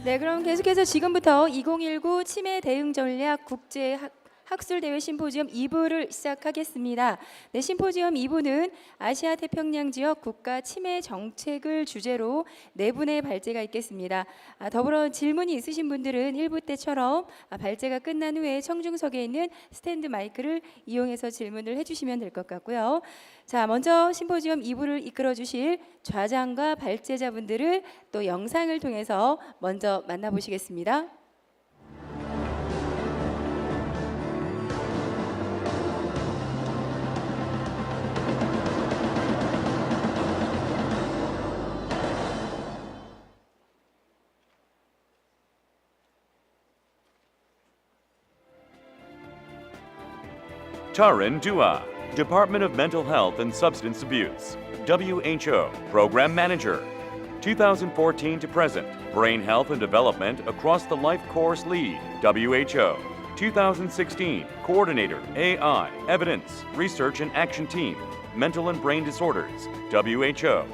네, 그럼 계속해서 지금부터 2019 치매 대응전략 국제학술대회 심포지엄 2부를 시작하겠습니다. 네, 심포지엄 2부는 아시아태평양 지역 국가치매정책을 주제로 4분의 발제가 있겠습니다. 더불어 질문이 있으신 분들은 1부 때처럼 발제가 끝난 후에 청중석에 있는 스탠드 마이크를 이용해서 질문을 해주시면 될 것 같고요. 자, 먼저 심포지엄 2부를 이끌어 주실 좌장과 발제자분들을 또 영상을 통해서 먼저 만나보시겠습니다. Tarin Dua, Department of Mental Health and Substance Abuse, WHO Program Manager. 2014 to present, Brain Health and Development Across the Life Course Lead, WHO. 2016, Coordinator, AI, Evidence, Research and Action Team, Mental and Brain Disorders, WHO.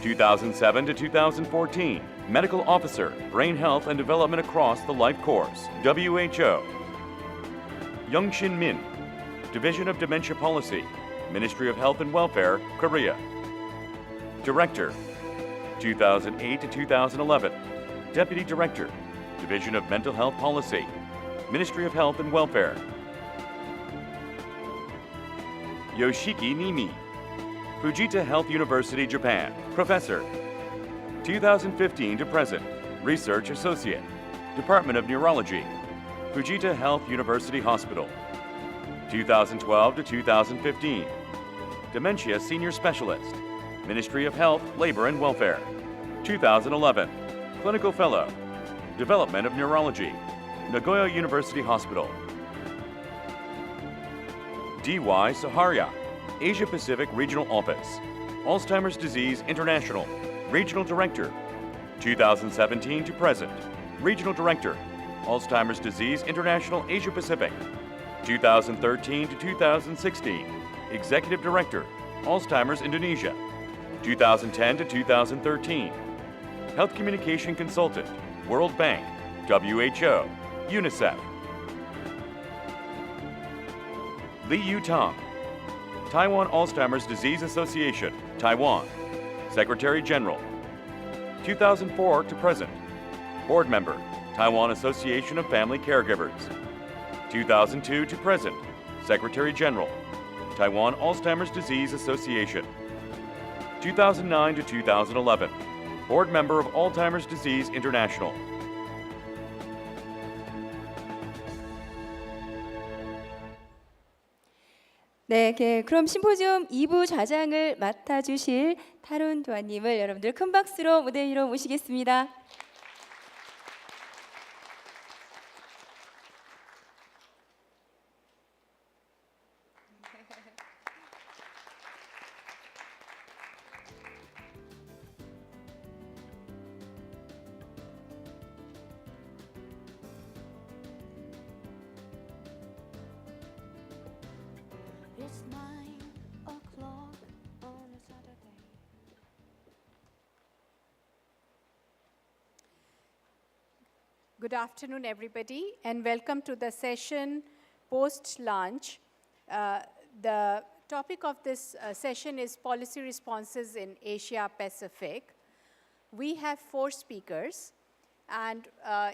2007 to 2014, Medical Officer, Brain Health and Development Across the Life Course, WHO. Youngshin Min, Division of Dementia Policy, Ministry of Health and Welfare, Korea. Director, 2008 to 2011, Deputy Director, Division of Mental Health Policy, Ministry of Health and Welfare. Yoshiki Nimi, Fujita Health University, Japan, Professor. 2015 to present, Research Associate, Department of Neurology, Fujita Health University Hospital. 2012 to 2015, Dementia Senior Specialist, Ministry of Health, Labor and Welfare. 2011, Clinical Fellow, Development of Neurology, Nagoya University Hospital. D.Y. Saharia, Asia Pacific Regional Office, Alzheimer's Disease International, Regional Director. 2017 to present, Regional Director, Alzheimer's Disease International Asia Pacific. 2013 to 2016, Executive Director, Alzheimer's Indonesia. 2010 to 2013, Health Communication Consultant, World Bank, WHO, UNICEF. Li Yutang, Taiwan Alzheimer's Disease Association, Taiwan, Secretary General. 2004 to present, Board Member, Taiwan Association of Family Caregivers. 2002 to present, Secretary General, Taiwan Alzheimer's Disease Association. 2009 to 2011, Board Member of Alzheimer's Disease International. 네, 그럼 심포지엄 2부 좌장을 맡아주실 타룬 두아님을 여러분들 큰 박수로 무대 위로 모시겠습니다. It's 9 o'clock on a Saturday. Good afternoon, everybody, and welcome to the session post-lunch. The topic of this session is policy responses in Asia Pacific. We have 4 speakers, and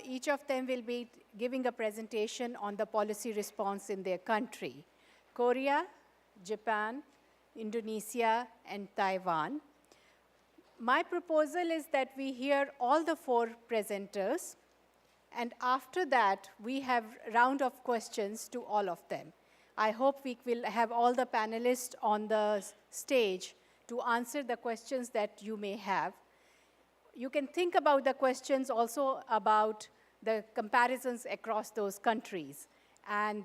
each of them will be giving a presentation on the policy response in their country. Korea, Japan, Indonesia, and Taiwan. My proposal is that we hear all the 4 presenters, and after that, we have a round of questions to all of them. I hope we will have all the panelists on the stage to answer the questions that you may have. You can think about the questions also about the comparisons across those countries, and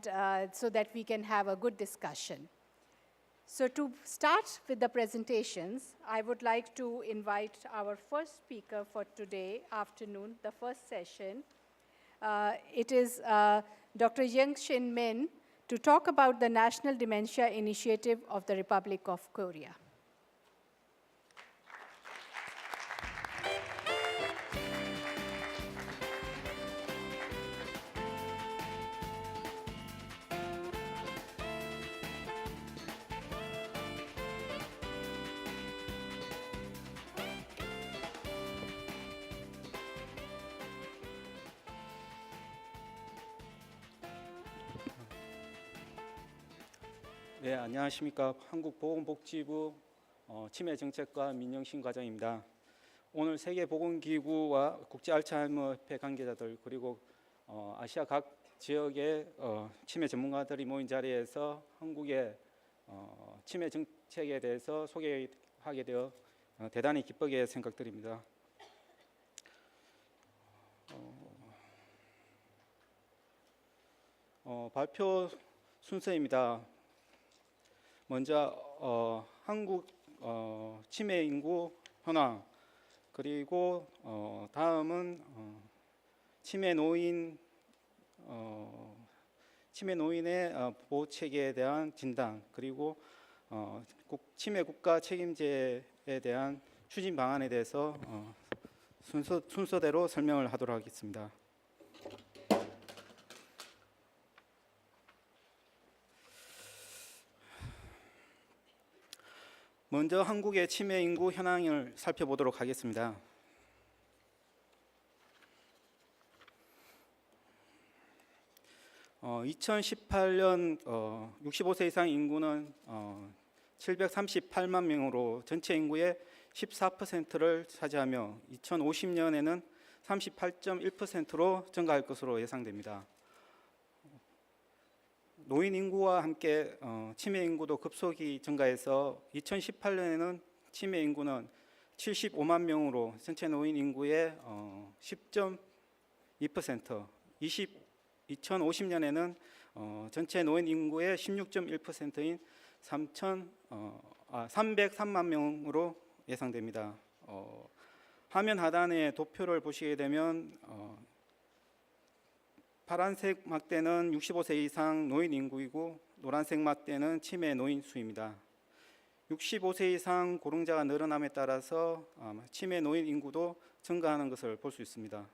so that we can have a good discussion. So to start with the presentations, I would like to invite our first speaker for today afternoon, the first session. It is Dr. Youngshin Min to talk about the National Dementia Initiative of the Republic of Korea. 네, 안녕하십니까. 한국보건복지부 치매정책과 민영신 과장입니다. 오늘 세계보건기구와 국제알츠하이머협회 관계자들 그리고 아시아 각 지역의 치매 전문가들이 모인 자리에서 한국의 치매 정책에 대해서 소개하게 되어 대단히 기쁘게 생각드립니다. 발표 순서입니다. 먼저 한국 치매 인구 현황, 그리고 다음은 치매 노인의 보호 체계에 대한 진단, 그리고 치매 국가 책임제에 대한 추진 방안에 대해서 순서대로 설명을 하도록 하겠습니다. 먼저 한국의 치매 인구 현황을 살펴보도록 하겠습니다. 어, 2018년 65세 이상 인구는 738만 명으로 전체 인구의 14%를 차지하며 2050년에는 38.1%로 증가할 것으로 예상됩니다. 노인 인구와 함께 치매 인구도 급속히 증가해서 2018년에는 치매 인구는 75만 명으로 전체 노인 인구의 10.2%, 2050년에는 전체 노인 인구의 16.1%인 303만 명으로 예상됩니다. 화면 하단의 도표를 보시게 되면 파란색 막대는 65세 이상 노인 인구이고 노란색 막대는 치매 노인 수입니다. 65세 이상 고령자가 늘어남에 따라서 치매 노인 인구도 증가하는 것을 볼 수 있습니다.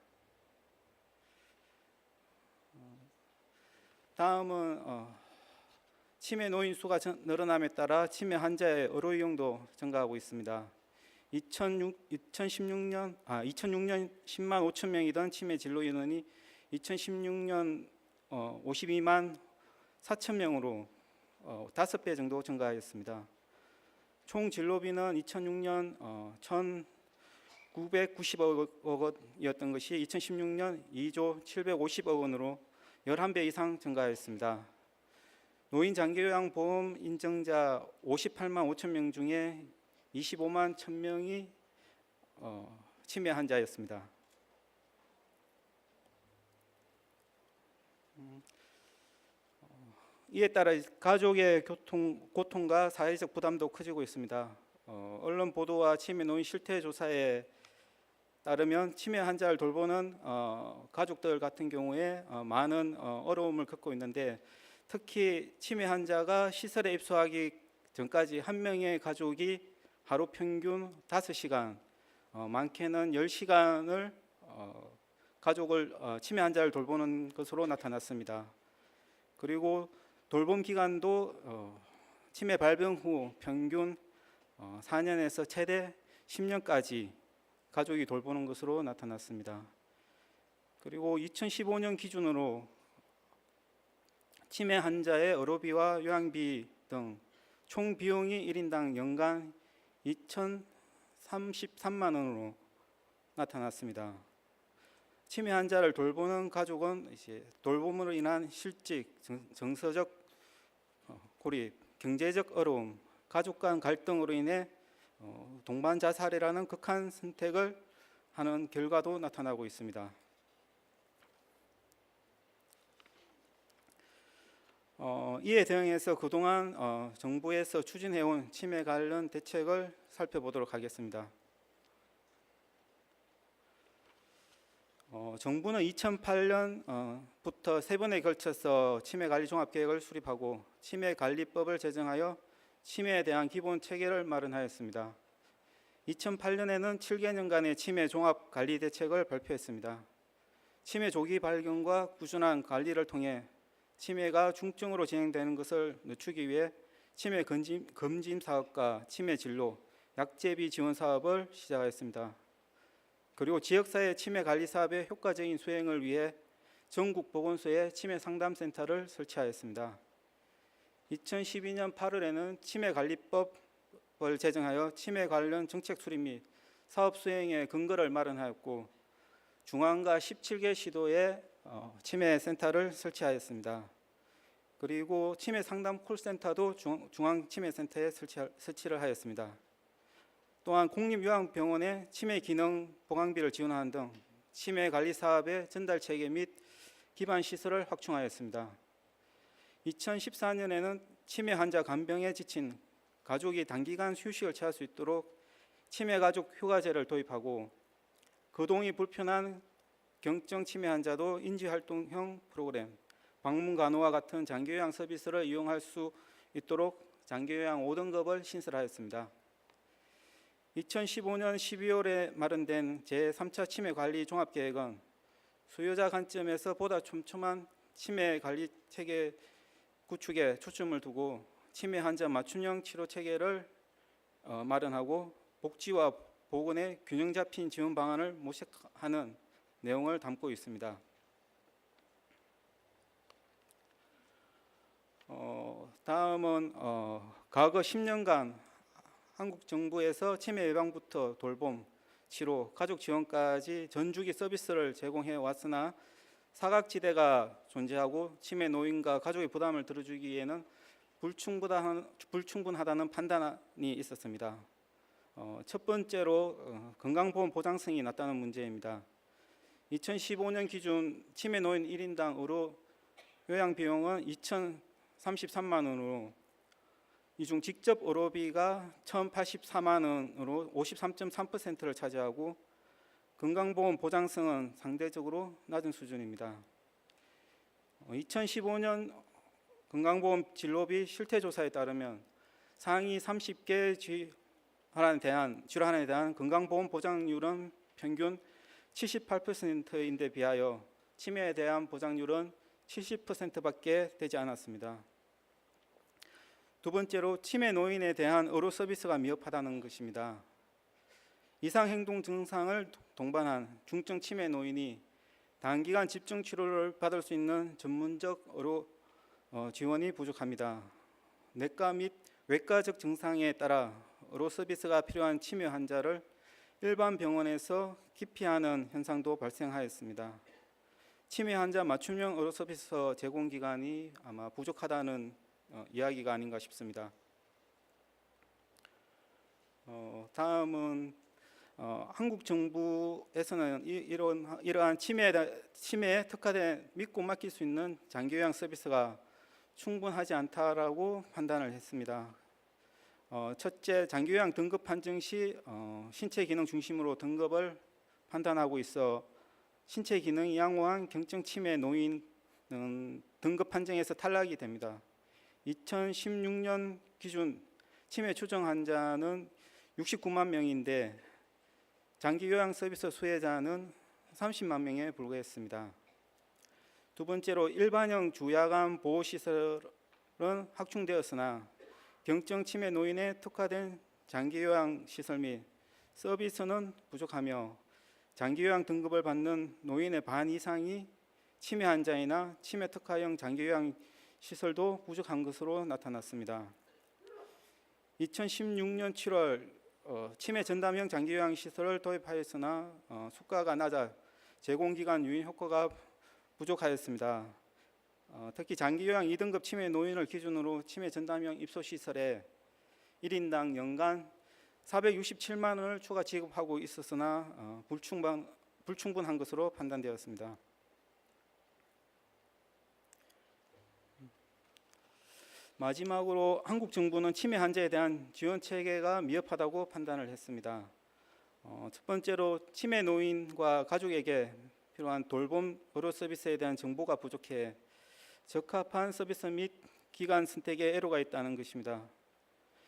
다음은 치매 노인 수가 늘어남에 따라 치매 환자의 의료 이용도 증가하고 있습니다. 2006년 10만 5천 명이던 치매 진료 인원이 2016년 52만 4천 명으로 5배 정도 증가하였습니다. 총 진료비는 2006년 1,990억 원이었던 것이 2016년 2조 750억 원으로 11배 이상 증가하였습니다. 노인 장기요양 보험 인정자 58만 5천 명 중에 25만 1천 명이 치매 환자였습니다. 이에 따라 가족의 고통과 사회적 부담도 커지고 있습니다. 언론 보도와 치매 노인 실태 조사에 따르면 치매 환자를 돌보는 가족들 같은 경우에 많은 어려움을 겪고 있는데, 특히 치매 환자가 시설에 입소하기 전까지 한 명의 가족이 하루 평균 5시간, 많게는 10시간을 가족을 치매 환자를 돌보는 것으로 나타났습니다. 그리고 돌봄 기간도 치매 발병 후 평균 4년에서 최대 10년까지 가족이 돌보는 것으로 나타났습니다. 그리고 2015년 기준으로 치매 환자의 의료비와 요양비 등 총 비용이 1인당 연간 2,033만 원으로 나타났습니다. 치매 환자를 돌보는 가족은 이제 돌봄으로 인한 실직, 정서적 고립, 경제적 어려움, 가족 간 갈등으로 인해 동반 자살이라는 극한 선택을 하는 결과도 나타나고 있습니다. 이에 대응해서 그동안 정부에서 추진해온 치매 관련 대책을 살펴보도록 하겠습니다. 정부는 2008년부터 3번에 걸쳐서 치매관리 종합계획을 수립하고 치매관리법을 제정하여 치매에 대한 기본 체계를 마련하였습니다. 2008년에는 7개년간의 치매 종합관리 대책을 발표했습니다. 치매 조기 발견과 꾸준한 관리를 통해 치매가 중증으로 진행되는 것을 늦추기 위해 치매 검진 사업과 치매 진료, 약제비 지원 사업을 시작하였습니다. 그리고 지역사회 치매 관리 사업의 효과적인 수행을 위해 전국 보건소에 치매 상담센터를 설치하였습니다. 2012년 8월에는 치매관리법을 제정하여 치매 관련 정책 수립 및 사업 수행의 근거를 마련하였고 중앙과 17개 시도에 치매 센터를 설치하였습니다. 그리고 치매 상담 콜센터도 중앙 치매센터에 설치를 하였습니다. 또한 공립요양병원에 치매 기능 보강비를 지원하는 등 치매 관리 사업의 전달 체계 및 기반 시설을 확충하였습니다. 2014년에는 치매 환자 간병에 지친 가족이 단기간 휴식을 취할 수 있도록 치매 가족 휴가제를 도입하고 거동이 불편한 경증 치매 환자도 인지활동형 프로그램, 방문 간호와 같은 장기요양 서비스를 이용할 수 있도록 장기요양 5등급을 신설하였습니다. 2015년 12월에 마련된 제3차 치매관리 종합계획은 수요자 관점에서 보다 촘촘한 치매관리 체계 구축에 초점을 두고 치매 환자 맞춤형 치료 체계를 마련하고 복지와 보건의 균형 잡힌 지원 방안을 모색하는 내용을 담고 있습니다. 다음은 과거 10년간 한국 정부에서 치매 예방부터 돌봄, 치료, 가족 지원까지 전주기 서비스를 제공해 왔으나 사각지대가 존재하고 치매 노인과 가족의 부담을 들어주기에는 불충분하다는 판단이 있었습니다. 첫 번째로 건강보험 보장성이 낮다는 문제입니다. 2015년 기준 치매 노인 1인당 의료 요양 비용은 2,033만 원으로 이 중 직접 의료비가 1,084만 원으로 53.3%를 차지하고 건강보험 보장성은 상대적으로 낮은 수준입니다. 2015년 건강보험 진로비 실태조사에 따르면 상위 30개 질환에 대한 건강보험 보장률은 평균 78%인데 비하여 치매에 대한 보장률은 70%밖에 되지 않았습니다. 두 번째로 치매 노인에 대한 의료 서비스가 미흡하다는 것입니다. 이상행동 증상을 동반한 중증 치매 노인이 단기간 집중 치료를 받을 수 있는 전문적 의료 지원이 부족합니다. 내과 및 외과적 증상에 따라 의료 서비스가 필요한 치매 환자를 일반 병원에서 기피하는 현상도 발생하였습니다. 치매 환자 맞춤형 의료 서비스 제공 기관이 아마 부족하다는 이야기가 아닌가 싶습니다. 다음은 한국 정부에서는 이러한 치매에 특화된 믿고 맡길 수 있는 장기요양 서비스가 충분하지 않다라고 판단을 했습니다. 첫째, 장기요양 등급 판정 시 신체 기능 중심으로 등급을 판단하고 있어 신체 기능이 양호한 경증 치매 노인은 등급 판정에서 탈락이 됩니다. 2016년 기준 치매 추정 환자는 69만 명인데 장기 요양 서비스 수혜자는 30만 명에 불과했습니다. 두 번째로 일반형 주야간 보호시설은 확충되었으나 경증 치매 노인에 특화된 장기 요양 시설 및 서비스는 부족하며 장기 요양 등급을 받는 노인의 반 이상이 치매 환자이나 치매 특화형 장기 요양 시설도 부족한 것으로 나타났습니다. 2016년 7월 치매 전담형 장기요양 시설을 도입하였으나 수가가 낮아 제공기간 유인 효과가 부족하였습니다. 특히 장기요양 2등급 치매 노인을 기준으로 치매 전담형 입소시설에 1인당 연간 467만 원을 추가 지급하고 있었으나 불충분한 것으로 판단되었습니다. 마지막으로 한국 정부는 치매 환자에 대한 지원 체계가 미흡하다고 판단을 했습니다. 첫 번째로 치매 노인과 가족에게 필요한 돌봄 의료 서비스에 대한 정보가 부족해 적합한 서비스 및 기관 선택에 애로가 있다는 것입니다.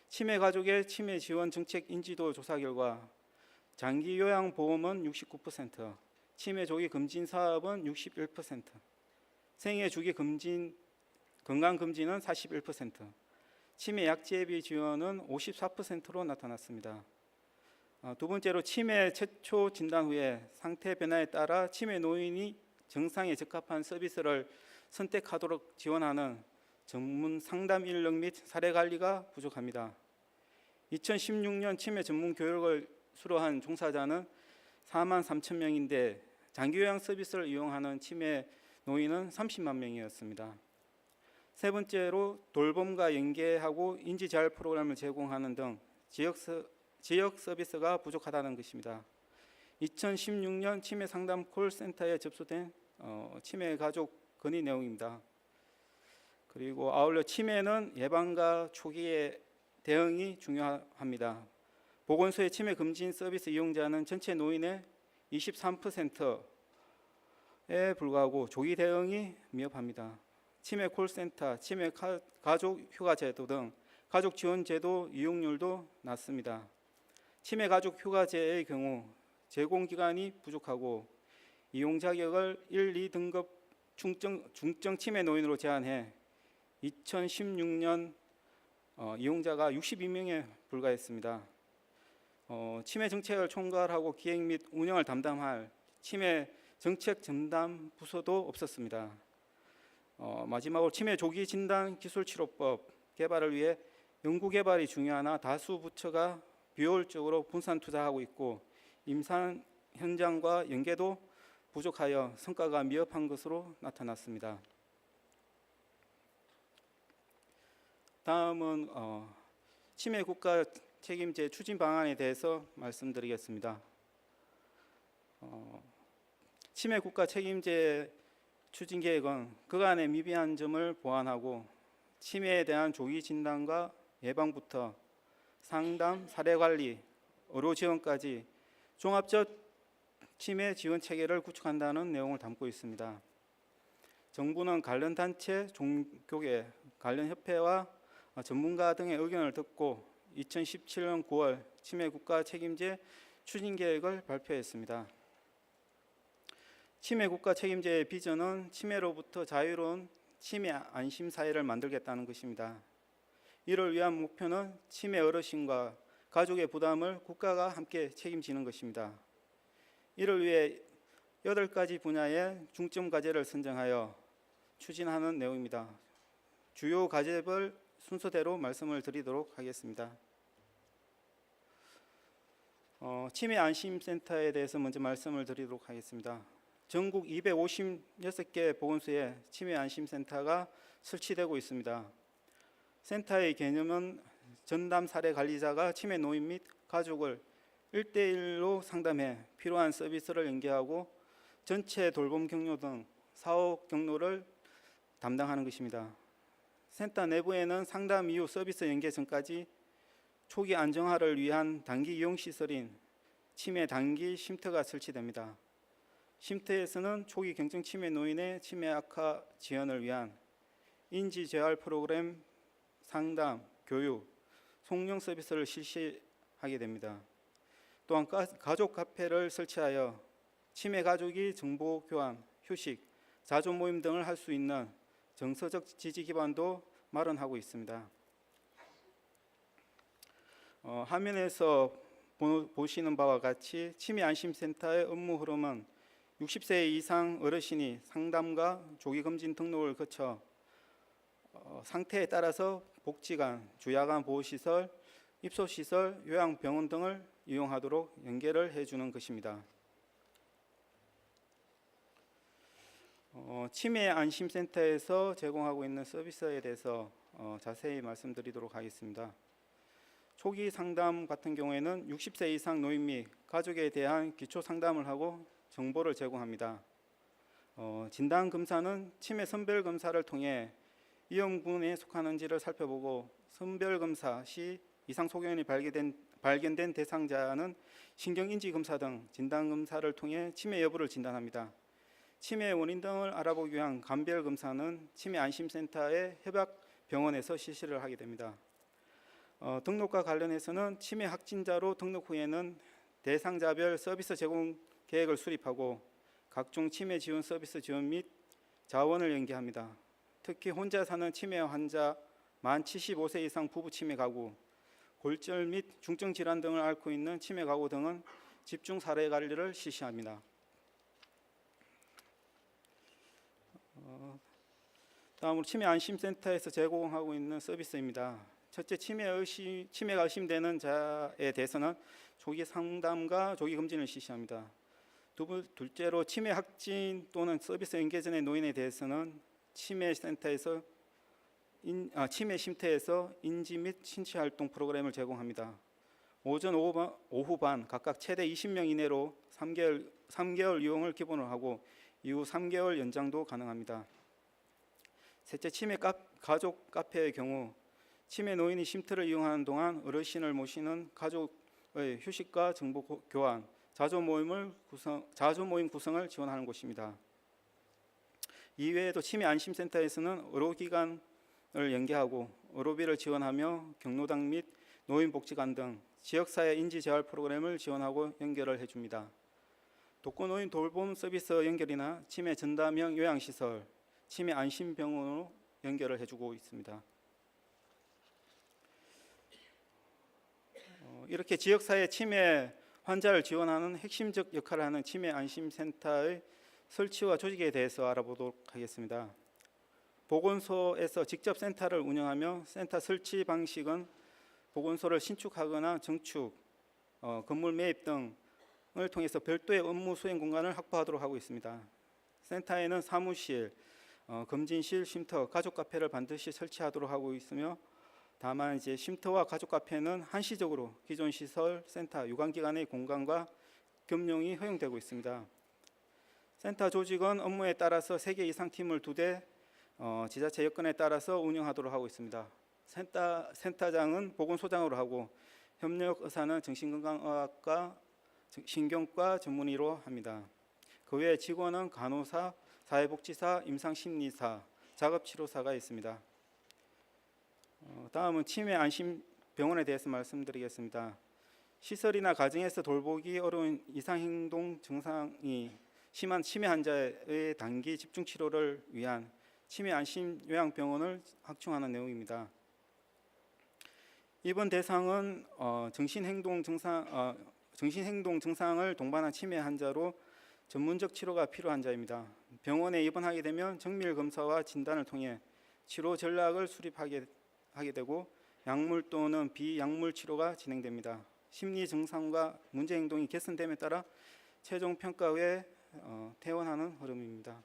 치매 가족의 치매 지원 정책 인지도 조사 결과 장기 요양 보험은 69%, 치매 조기 검진 사업은 61%, 생애 주기 검진 건강 검진은 41%, 치매 약제비 지원은 54%로 나타났습니다. 두 번째로 치매 최초 진단 후에 상태 변화에 따라 치매 노인이 정상에 적합한 서비스를 선택하도록 지원하는 전문 상담 인력 및 사례 관리가 부족합니다. 2016년 치매 전문 교육을 수료한 종사자는 4만 3천 명인데 장기 요양 서비스를 이용하는 치매 노인은 30만 명이었습니다. 세 번째로 돌봄과 연계하고 인지재활 프로그램을 제공하는 등 지역 서비스가 부족하다는 것입니다. 2016년 치매 상담 콜센터에 접수된 치매 가족 건의 내용입니다. 그리고 아울러 치매는 예방과 초기의 대응이 중요합니다. 보건소의 치매 검진 서비스 이용자는 전체 노인의 23%에 불과하고 조기 대응이 미흡합니다. 치매 콜센터, 치매 가족 휴가 제도 등 가족 지원 제도 이용률도 낮습니다. 치매 가족 휴가제의 경우 제공 기간이 부족하고 이용 자격을 1, 2등급 중증 치매 노인으로 제한해 2016년 이용자가 62명에 불과했습니다. 치매 정책을 총괄하고 기획 및 운영을 담당할 치매 정책 전담 부서도 없었습니다. 마지막으로 치매 조기 진단 기술 치료법 개발을 위해 연구 개발이 중요하나 다수 부처가 비효율적으로 분산 투자하고 있고 임상 현장과 연계도 부족하여 성과가 미흡한 것으로 나타났습니다. 다음은 치매 국가 책임제 추진 방안에 대해서 말씀드리겠습니다. 치매 국가 책임제 추진 계획은 그간의 미비한 점을 보완하고 치매에 대한 조기 진단과 예방부터 상담, 사례 관리, 의료 지원까지 종합적 치매 지원 체계를 구축한다는 내용을 담고 있습니다. 정부는 관련 단체, 종교계, 관련 협회와 전문가 등의 의견을 듣고 2017년 9월 치매 국가 책임제 추진 계획을 발표했습니다. 치매 국가 책임제의 비전은 치매로부터 자유로운 치매 안심 사회를 만들겠다는 것입니다. 이를 위한 목표는 치매 어르신과 가족의 부담을 국가가 함께 책임지는 것입니다. 이를 위해 8가지 분야의 중점 과제를 선정하여 추진하는 내용입니다. 주요 과제별 순서대로 말씀을 드리도록 하겠습니다. 치매 안심센터에 대해서 먼저 말씀을 드리도록 하겠습니다. 전국 256개 보건소에 치매 안심센터가 설치되고 있습니다. 센터의 개념은 전담 사례 관리자가 치매 노인 및 가족을 1대1로 상담해 필요한 서비스를 연계하고 전체 돌봄 경로 등 사업 경로를 담당하는 것입니다. 센터 내부에는 상담 이후 서비스 연계 전까지 초기 안정화를 위한 단기 이용 시설인 치매 단기 쉼터가 설치됩니다. 쉼터에서는 초기 경증 치매 노인의 치매 악화 지원을 위한 인지 재활 프로그램, 상담, 교육, 송령 서비스를 실시하게 됩니다. 또한 가족 카페를 설치하여 치매 가족이 정보 교환, 휴식, 자조 모임 등을 할 수 있는 정서적 지지 기반도 마련하고 있습니다. 화면에서 보시는 바와 같이 치매 안심센터의 업무 흐름은 60세 이상 어르신이 상담과 조기검진 등록을 거쳐 상태에 따라서 복지관, 주야간 보호시설, 입소시설, 요양병원 등을 이용하도록 연계를 해주는 것입니다. 치매 안심센터에서 제공하고 있는 서비스에 대해서 자세히 말씀드리도록 하겠습니다. 초기 상담 같은 경우에는 60세 이상 노인 및 가족에 대한 기초 상담을 하고 정보를 제공합니다. 진단 검사는 치매 선별 검사를 통해 이형분에 속하는지를 살펴보고 선별 검사 시 이상 소견이 발견된 대상자는 신경인지 검사 등 진단 검사를 통해 치매 여부를 진단합니다. 치매 원인 등을 알아보기 위한 감별 검사는 치매 안심센터의 협약 병원에서 실시를 하게 됩니다. 등록과 관련해서는 치매 확진자로 등록 후에는 대상자별 서비스 제공 계획을 수립하고 각종 치매 지원 서비스 지원 및 자원을 연계합니다. 특히 혼자 사는 치매 환자, 만 75세 이상 부부 치매 가구, 골절 및 중증 질환 등을 앓고 있는 치매 가구 등은 집중 사례 관리를 실시합니다. 다음으로 치매 안심센터에서 제공하고 있는 서비스입니다. 첫째, 치매가 의심되는 자에 대해서는 조기 상담과 조기 검진을 실시합니다. 둘째로 치매 확진 또는 서비스 연계 전의 노인에 대해서는 치매 쉼터에서 인지 및 신체 활동 프로그램을 제공합니다. 오전, 오후 반 각각 최대 20명 이내로 3개월 이용을 기본으로 하고 이후 3개월 연장도 가능합니다. 셋째, 치매 가족 카페의 경우 치매 노인이 쉼터를 이용하는 동안 어르신을 모시는 가족의 휴식과 정보 교환, 자조 모임 구성을 지원하는 곳입니다. 이외에도 치매 안심센터에서는 의료기관을 연계하고 의료비를 지원하며 경로당 및 노인복지관 등 지역사회 인지재활 프로그램을 지원하고 연결을 해줍니다. 독거노인 돌봄 서비스 연결이나 치매 전담형 요양시설, 치매 안심병원으로 연결을 해주고 있습니다. 이렇게 지역사회 치매 환자를 지원하는 핵심적 역할을 하는 치매 안심센터의 설치와 조직에 대해서 알아보도록 하겠습니다. 보건소에서 직접 센터를 운영하며 센터 설치 방식은 보건소를 신축하거나 증축, 건물 매입 등을 통해서 별도의 업무 수행 공간을 확보하도록 하고 있습니다. 센터에는 사무실, 검진실, 쉼터, 가족 카페를 반드시 설치하도록 하고 있으며 다만 이제 쉼터와 가족 카페는 한시적으로 기존 시설, 센터, 유관기관의 공간과 겸용이 허용되고 있습니다. 센터 조직은 업무에 따라서 3개 이상 팀을 2대, 지자체 여건에 따라서 운영하도록 하고 있습니다. 센터장은 보건소장으로 하고 협력 의사는 정신건강의학과, 신경과 전문의로 합니다. 그 외에 직원은 간호사, 사회복지사, 임상심리사, 작업치료사가 있습니다. 다음은 치매 안심병원에 대해서 말씀드리겠습니다. 시설이나 가정에서 돌보기 어려운 이상행동 증상이 심한 치매 환자의 단기 집중 치료를 위한 치매 안심 요양병원을 확충하는 내용입니다. 이번 대상은 정신행동 증상을 동반한 치매 환자로 전문적 치료가 필요한 자입니다. 병원에 입원하게 되면 정밀 검사와 진단을 통해 치료 전략을 수립하게 되고 약물 또는 비약물 치료가 진행됩니다. 심리 증상과 문제 행동이 개선됨에 따라 최종 평가 후에 퇴원하는 흐름입니다.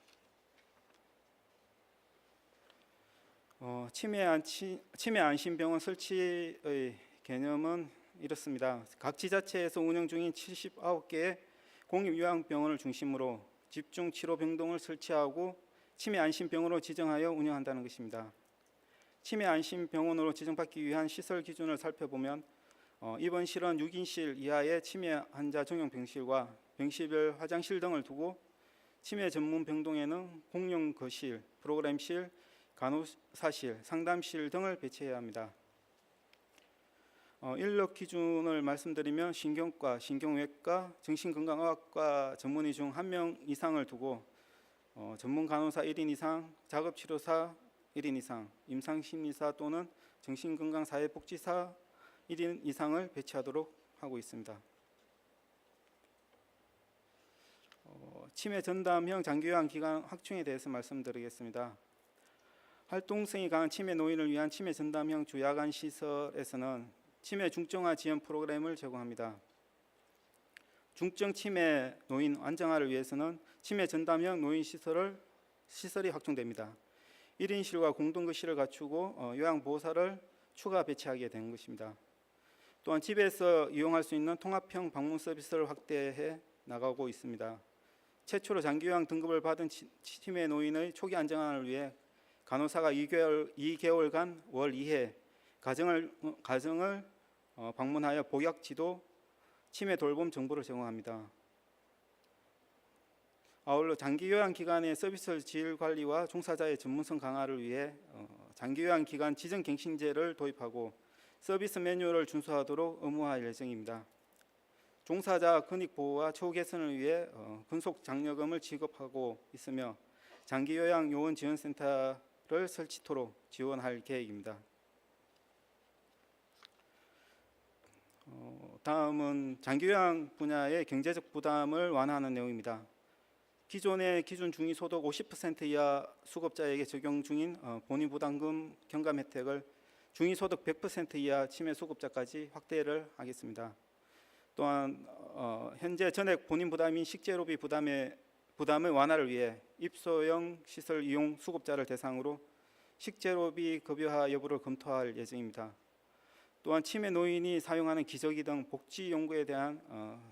치매 안심병원 설치의 개념은 이렇습니다. 각 지자체에서 운영 중인 79개의 공립요양병원을 중심으로 집중 치료 병동을 설치하고 치매 안심병원으로 지정하여 운영한다는 것입니다. 치매 안심병원으로 지정받기 위한 시설 기준을 살펴보면 입원실은 6인실 이하의 치매 환자 전용 병실과 병실별 화장실 등을 두고 치매 전문 병동에는 공용 거실, 프로그램실, 간호사실, 상담실 등을 배치해야 합니다. 인력 기준을 말씀드리면 신경과, 신경외과, 정신건강의학과 전문의 중 1명 이상을 두고 전문 간호사 1인 이상, 작업치료사 1인 이상, 임상심리사 또는 정신건강사회복지사 1인 이상을 배치하도록 하고 있습니다. 치매 전담형 장기요양기관 확충에 대해서 말씀드리겠습니다. 활동성이 강한 치매 노인을 위한 치매 전담형 주야간 시설에서는 치매 중증화 지원 프로그램을 제공합니다. 중증 치매 노인 안정화를 위해서는 치매 전담형 노인 시설이 확충됩니다. 1인실과 공동거실을 갖추고 요양보호사를 추가 배치하게 된 것입니다. 또한 집에서 이용할 수 있는 통합형 방문 서비스를 확대해 나가고 있습니다. 최초로 장기요양 등급을 받은 치매 노인의 초기 안정화를 위해 간호사가 2개월간 월 2회 가정을 방문하여 복약 지도, 치매 돌봄 정보를 제공합니다. 아울러 장기요양기관의 서비스 질 관리와 종사자의 전문성 강화를 위해 장기요양기관 지정갱신제를 도입하고 서비스 매뉴얼을 준수하도록 의무화할 예정입니다. 종사자 근익 보호와 처우 개선을 위해 근속 장려금을 지급하고 있으며 장기요양 요원 지원센터를 설치토록 지원할 계획입니다. 다음은 장기요양 분야의 경제적 부담을 완화하는 내용입니다. 기존의 기준 중위소득 50% 이하 수급자에게 적용 중인 본인 부담금 경감 혜택을 중위소득 100% 이하 치매 수급자까지 확대를 하겠습니다. 또한 현재 전액 본인 부담인 식재료비 부담의 완화를 위해 입소형 시설 이용 수급자를 대상으로 식재료비 급여화 여부를 검토할 예정입니다. 또한 치매 노인이 사용하는 기저귀 등 복지 용구에 대한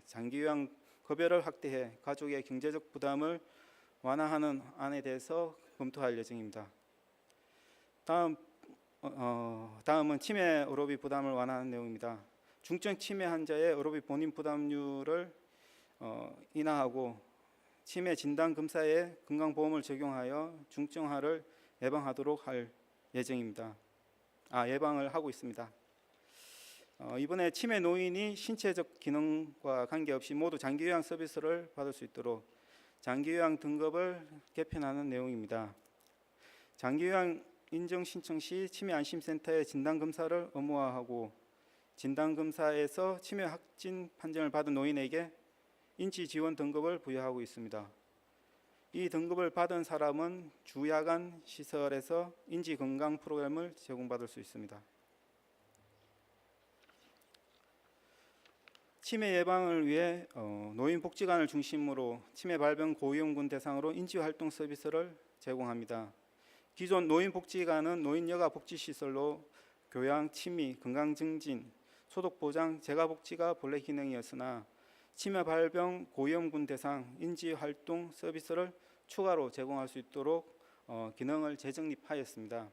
장기요양 급여를 확대해 가족의 경제적 부담을 완화하는 안에 대해서 검토할 예정입니다. 다음은 치매 의료비 부담을 완화하는 내용입니다. 중증 치매 환자의 의료비 본인 부담률을 인하하고 치매 진단 검사에 건강보험을 적용하여 중증화를 예방하도록 할 예정입니다. 예방을 하고 있습니다. 이번에 치매 노인이 신체적 기능과 관계없이 모두 장기요양 서비스를 받을 수 있도록 장기요양 등급을 개편하는 내용입니다. 장기요양 인정 신청 시 치매 안심센터의 진단검사를 의무화하고 진단검사에서 치매 확진 판정을 받은 노인에게 인지지원 등급을 부여하고 있습니다. 이 등급을 받은 사람은 주야간 시설에서 인지건강 프로그램을 제공받을 수 있습니다. 치매 예방을 위해 노인복지관을 중심으로 치매 발병 고위험군 대상으로 인지활동 서비스를 제공합니다. 기존 노인복지관은 노인여가 복지시설로 교양, 취미, 건강증진, 소득보장, 재가복지가 본래 기능이었으나 치매 발병 고위험군 대상 인지활동 서비스를 추가로 제공할 수 있도록 기능을 재정립하였습니다.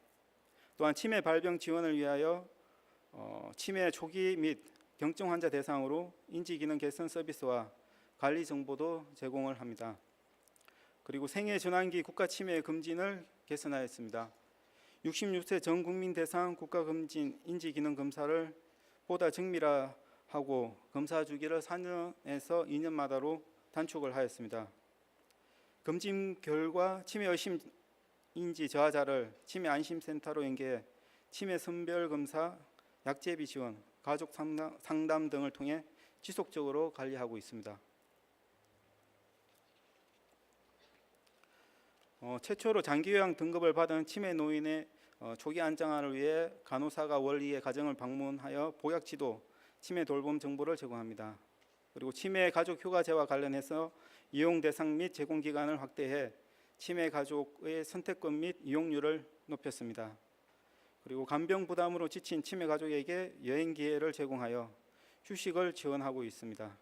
또한 치매 발병 지원을 위하여 치매 초기 및 경증 환자 대상으로 인지기능 개선 서비스와 관리 정보도 제공을 합니다. 그리고 생애 전환기 국가치매 금진을 개선하였습니다. 66세 전 국민 대상 국가검진 인지기능 검사를 보다 정밀화하고 검사 주기를 4년에서 2년마다로 단축을 하였습니다. 검진 결과 치매 의심 인지 저하자를 치매 안심센터로 연계해 치매 선별 검사, 약제비 지원, 가족 상담 등을 통해 지속적으로 관리하고 있습니다. 최초로 장기요양 등급을 받은 치매 노인의 초기 안정화를 위해 간호사가 월 2회 가정을 방문하여 보약지도, 치매 돌봄 정보를 제공합니다. 그리고 치매 가족 휴가제와 관련해서 이용 대상 및 제공 기간을 확대해 치매 가족의 선택권 및 이용률을 높였습니다. 그리고 간병 부담으로 지친 치매 가족에게 여행 기회를 제공하여 휴식을 지원하고 있습니다.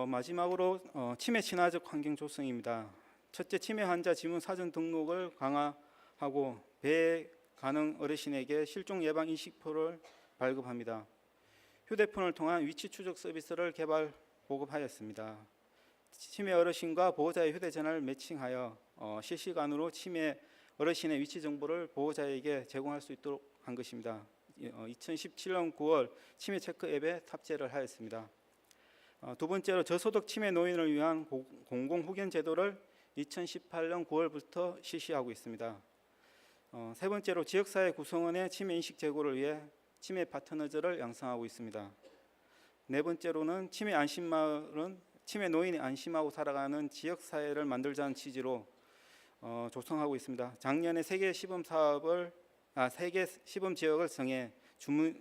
마지막으로 치매 친화적 환경 조성입니다. 첫째, 치매 환자 지문 사전 등록을 강화하고 배회 가능 어르신에게 실종 예방 인식표를 발급합니다. 휴대폰을 통한 위치 추적 서비스를 개발 보급하였습니다. 치매 어르신과 보호자의 휴대전화를 매칭하여 실시간으로 치매 어르신의 위치 정보를 보호자에게 제공할 수 있도록 한 것입니다. 2017년 9월 치매 체크 앱에 탑재를 하였습니다. 두 번째로 저소득 치매 노인을 위한 공공후견 제도를 2018년 9월부터 실시하고 있습니다. 세 번째로 지역사회 구성원의 치매 인식 제고를 위해 치매 파트너즈를 양성하고 있습니다. 네 번째로는 치매 안심마을은 치매 노인이 안심하고 살아가는 지역사회를 만들자는 취지로 조성하고 있습니다. 작년에 세계 시범 지역을 정해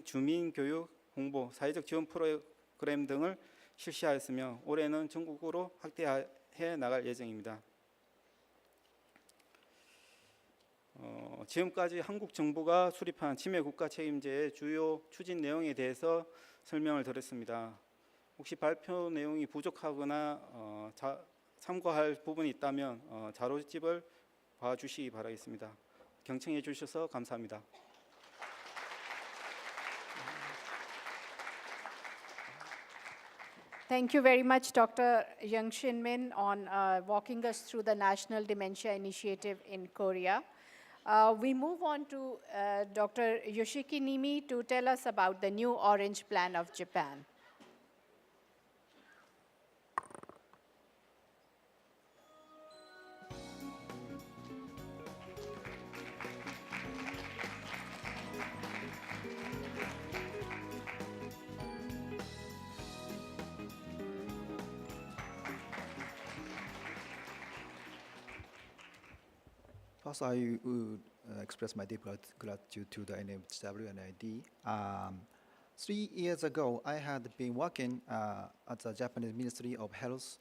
주민 교육, 홍보, 사회적 지원 프로그램 등을 실시하였으며 올해는 전국으로 확대해 나갈 예정입니다. 지금까지 한국 정부가 수립한 치매 국가 책임제의 주요 추진 내용에 대해서 설명을 드렸습니다. 혹시 발표 내용이 부족하거나 참고할 부분이 있다면 자료집을 봐주시기 바라겠습니다. 경청해 주셔서 감사합니다. Thank you very much, Dr. Young Shin Min, on walking us through the National Dementia Initiative in Korea. We move on to Dr. Yoshiki Nimi to tell us about the new Orange Plan of Japan. First, I would express my deep gratitude to the NHW and ID. 3 years ago, I had been working at the Japanese Ministry of Health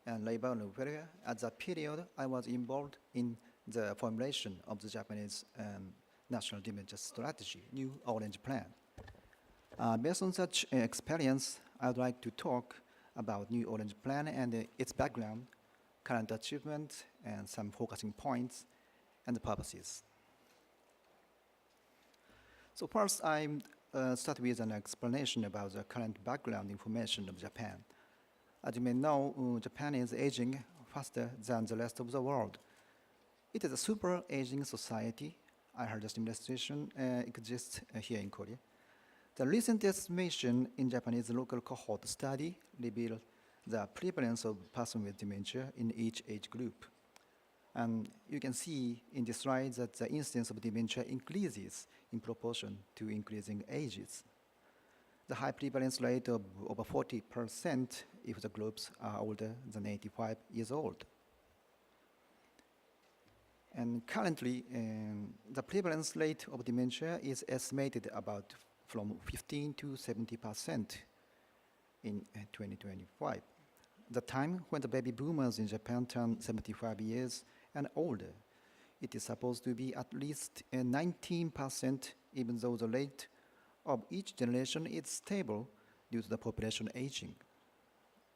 and Labor and Welfare. At that period, I was involved in the formulation of the Japanese National Dementia Strategy, New Orange Plan. Based on such experience, I would like to talk about New Orange Plan and its background, current achievements, and some focusing points and the purposes. So first, I start with an explanation about the current background information of Japan. As you may know, Japan is aging faster than the rest of the world. It is a super aging society. I heard the administration exists here in Korea. The recent estimation in Japanese local cohort study revealed the prevalence of persons with dementia in each age group. And you can see in this slide that the incidence of dementia increases in proportion to increasing ages. The high prevalence rate of over 40% if the groups are older than 85 years old. And currently, the prevalence rate of dementia is estimated about from 15 to 70% in 2025. The time when the baby boomers in Japan turn 75 years and older, it is supposed to be at least 19%, even though the rate of each generation is stable due to the population aging.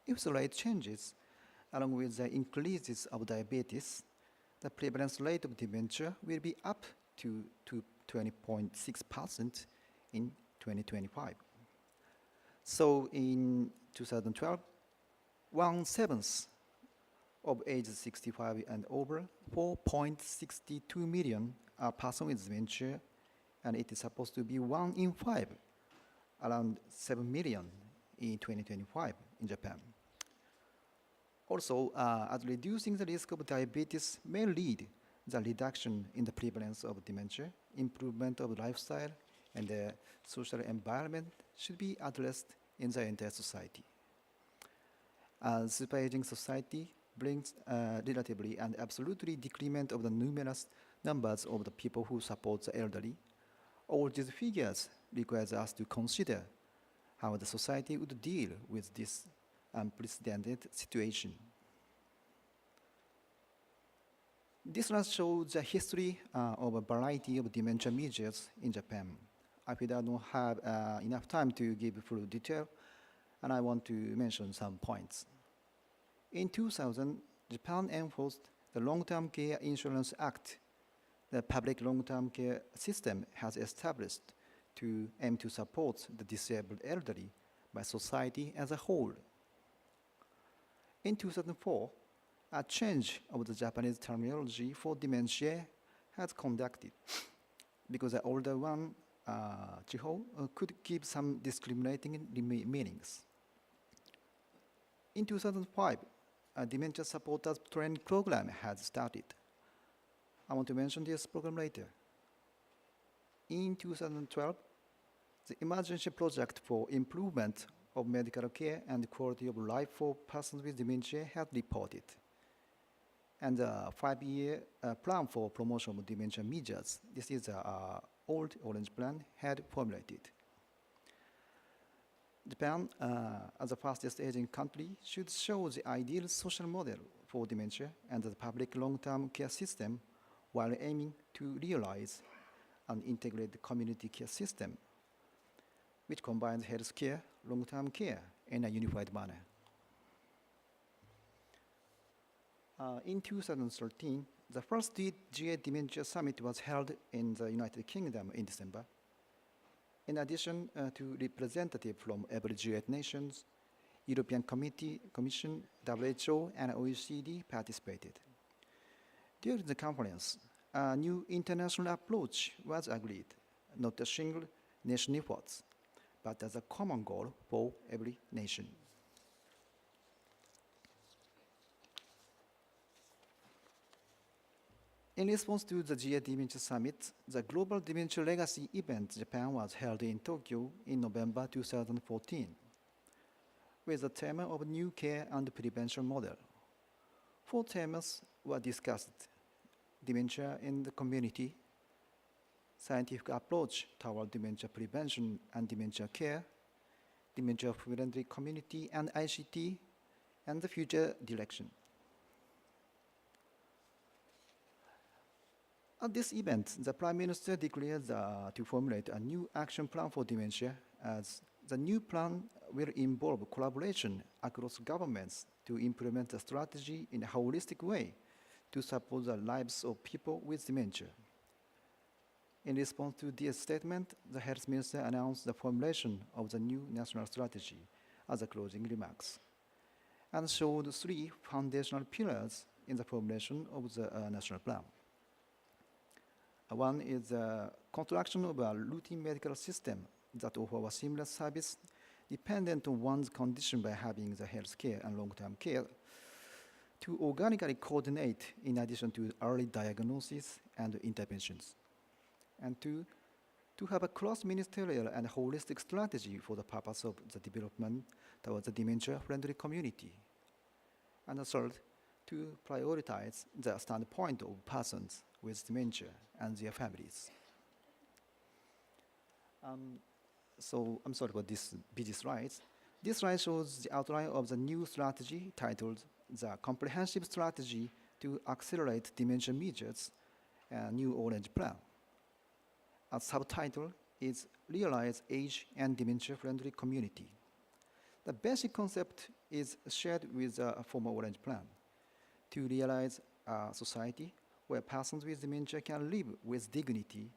If the rate changes, along with the increases of diabetes, the prevalence rate of dementia will be up to 20.6% in 2025. So in 2012, 1/7 of ages 65 and over, 4.62 million are persons with dementia, and it is supposed to be 1 in 5, around 7 million in 2025 in Japan. Also, as reducing the risk of diabetes may lead the reduction in the prevalence of dementia, improvement of lifestyle, and the social environment should be addressed in the entire society. Super-aging society brings relatively and absolutely decrement of the numerous numbers of the people who support the elderly. All these figures requires us to consider how the society would deal with this unprecedented situation. This slide shows the history of a variety of dementia measures in Japan. I feel I don't have enough time to give full detail, and I want to mention some points. In 2000, Japan enforced the Long-Term Care Insurance Act. The public long-term care system has established to aim to support the disabled elderly by society as a whole. In 2004, a change of the Japanese terminology for dementia has conducted because the older one, Chiho, could give some discriminating meanings. In 2005, a dementia supporters training program has started. I want to mention this program later. In 2012, the emergency project for improvement of medical care and quality of life for persons with dementia has reported. And the 5-year plan for promotion of dementia measures, this is the old Orange Plan, had formulated. Japan, as the fastest aging country, should show the ideal social model for dementia and the public long-term care system while aiming to realize an integrated community care system which combines health care, long-term care in a unified manner. In 2013, the first GA Dementia Summit was held in the United Kingdom in December. In addition to representatives from every G8 nations, European Commission, WHO, and OECD participated. During the conference, a new international approach was agreed, not a single nation efforts, but as a common goal for every nation. In response to the GA Dementia Summit, the Global Dementia Legacy event Japan was held in Tokyo in November 2014 with the theme of New Care and Prevention Model. 4 themes were discussed: dementia in the community, scientific approach toward dementia prevention and dementia care, dementia-friendly community and ICT, and the future direction. At this event, the Prime Minister declared to formulate a new action plan for dementia, as the new plan will involve collaboration across governments to implement the strategy in a holistic way to support the lives of people with dementia. In response to this statement, the Health Minister announced the formulation of the new national strategy as a closing remarks, and showed three foundational pillars in the formulation of the national plan. One is the construction of a routine medical system that offers a seamless service dependent on one's condition by having the health care and long-term care to organically coordinate in addition to early diagnosis and interventions. And two, to have a cross-ministerial and holistic strategy for the purpose of the development towards a dementia-friendly community. And the third, to prioritize the standpoint of persons with dementia and their families. So I'm sorry about this busy slides. This slide shows the outline of the new strategy titled the Comprehensive Strategy to Accelerate Dementia Measures, New Orange Plan. A subtitle is Realize Age and Dementia-Friendly Community. The basic concept is shared with the former Orange Plan to realize a society where persons with dementia can live with dignity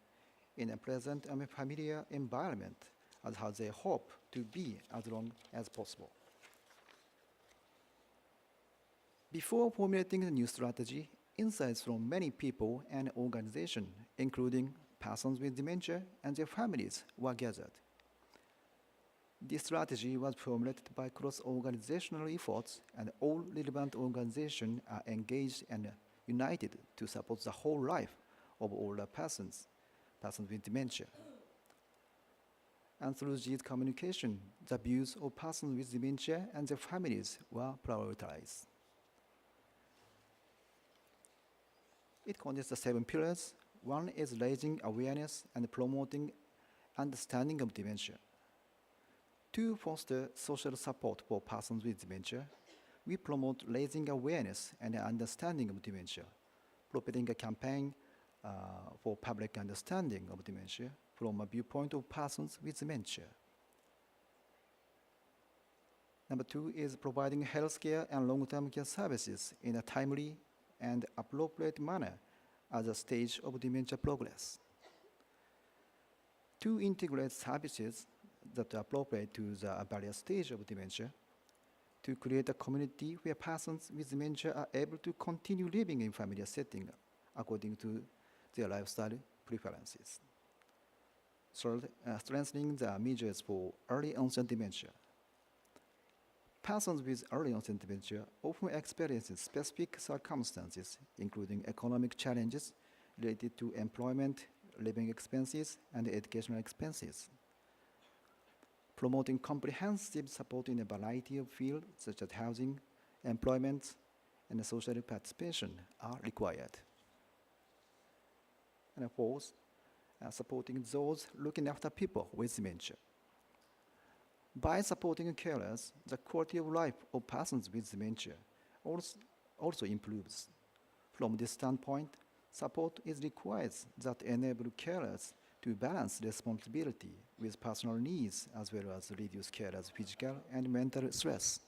in a pleasant and familiar environment, as how they hope to be as long as possible. Before formulating the new strategy, insights from many people and organizations, including persons with dementia and their families, were gathered. This strategy was formulated by cross-organizational efforts, and all relevant organizations are engaged and united to support the whole life of older persons with dementia. And through this communication, the views of persons with dementia and their families were prioritized. It contains the 7 pillars. One is raising awareness and promoting understanding of dementia. To foster social support for persons with dementia, we promote raising awareness and understanding of dementia, propelling a campaign for public understanding of dementia from a viewpoint of persons with dementia. Number 2 is providing healthcare and long-term care services in a timely and appropriate manner as a stage of dementia progress. To integrate services that are appropriate to the various stages of dementia, to create a community where persons with dementia are able to continue living in familiar setting according to their lifestyle preferences. Third, strengthening the measures for early onset dementia. Persons with early onset dementia often experience specific circumstances, including economic challenges related to employment, living expenses, and educational expenses. Promoting comprehensive support in a variety of fields such as housing, employment, and social participation are required. And fourth, supporting those looking after people with dementia. By supporting carers, the quality of life of persons with dementia also improves. From this standpoint, support is required that enable carers to balance responsibility with personal needs as well as reduce carers' physical and mental stress.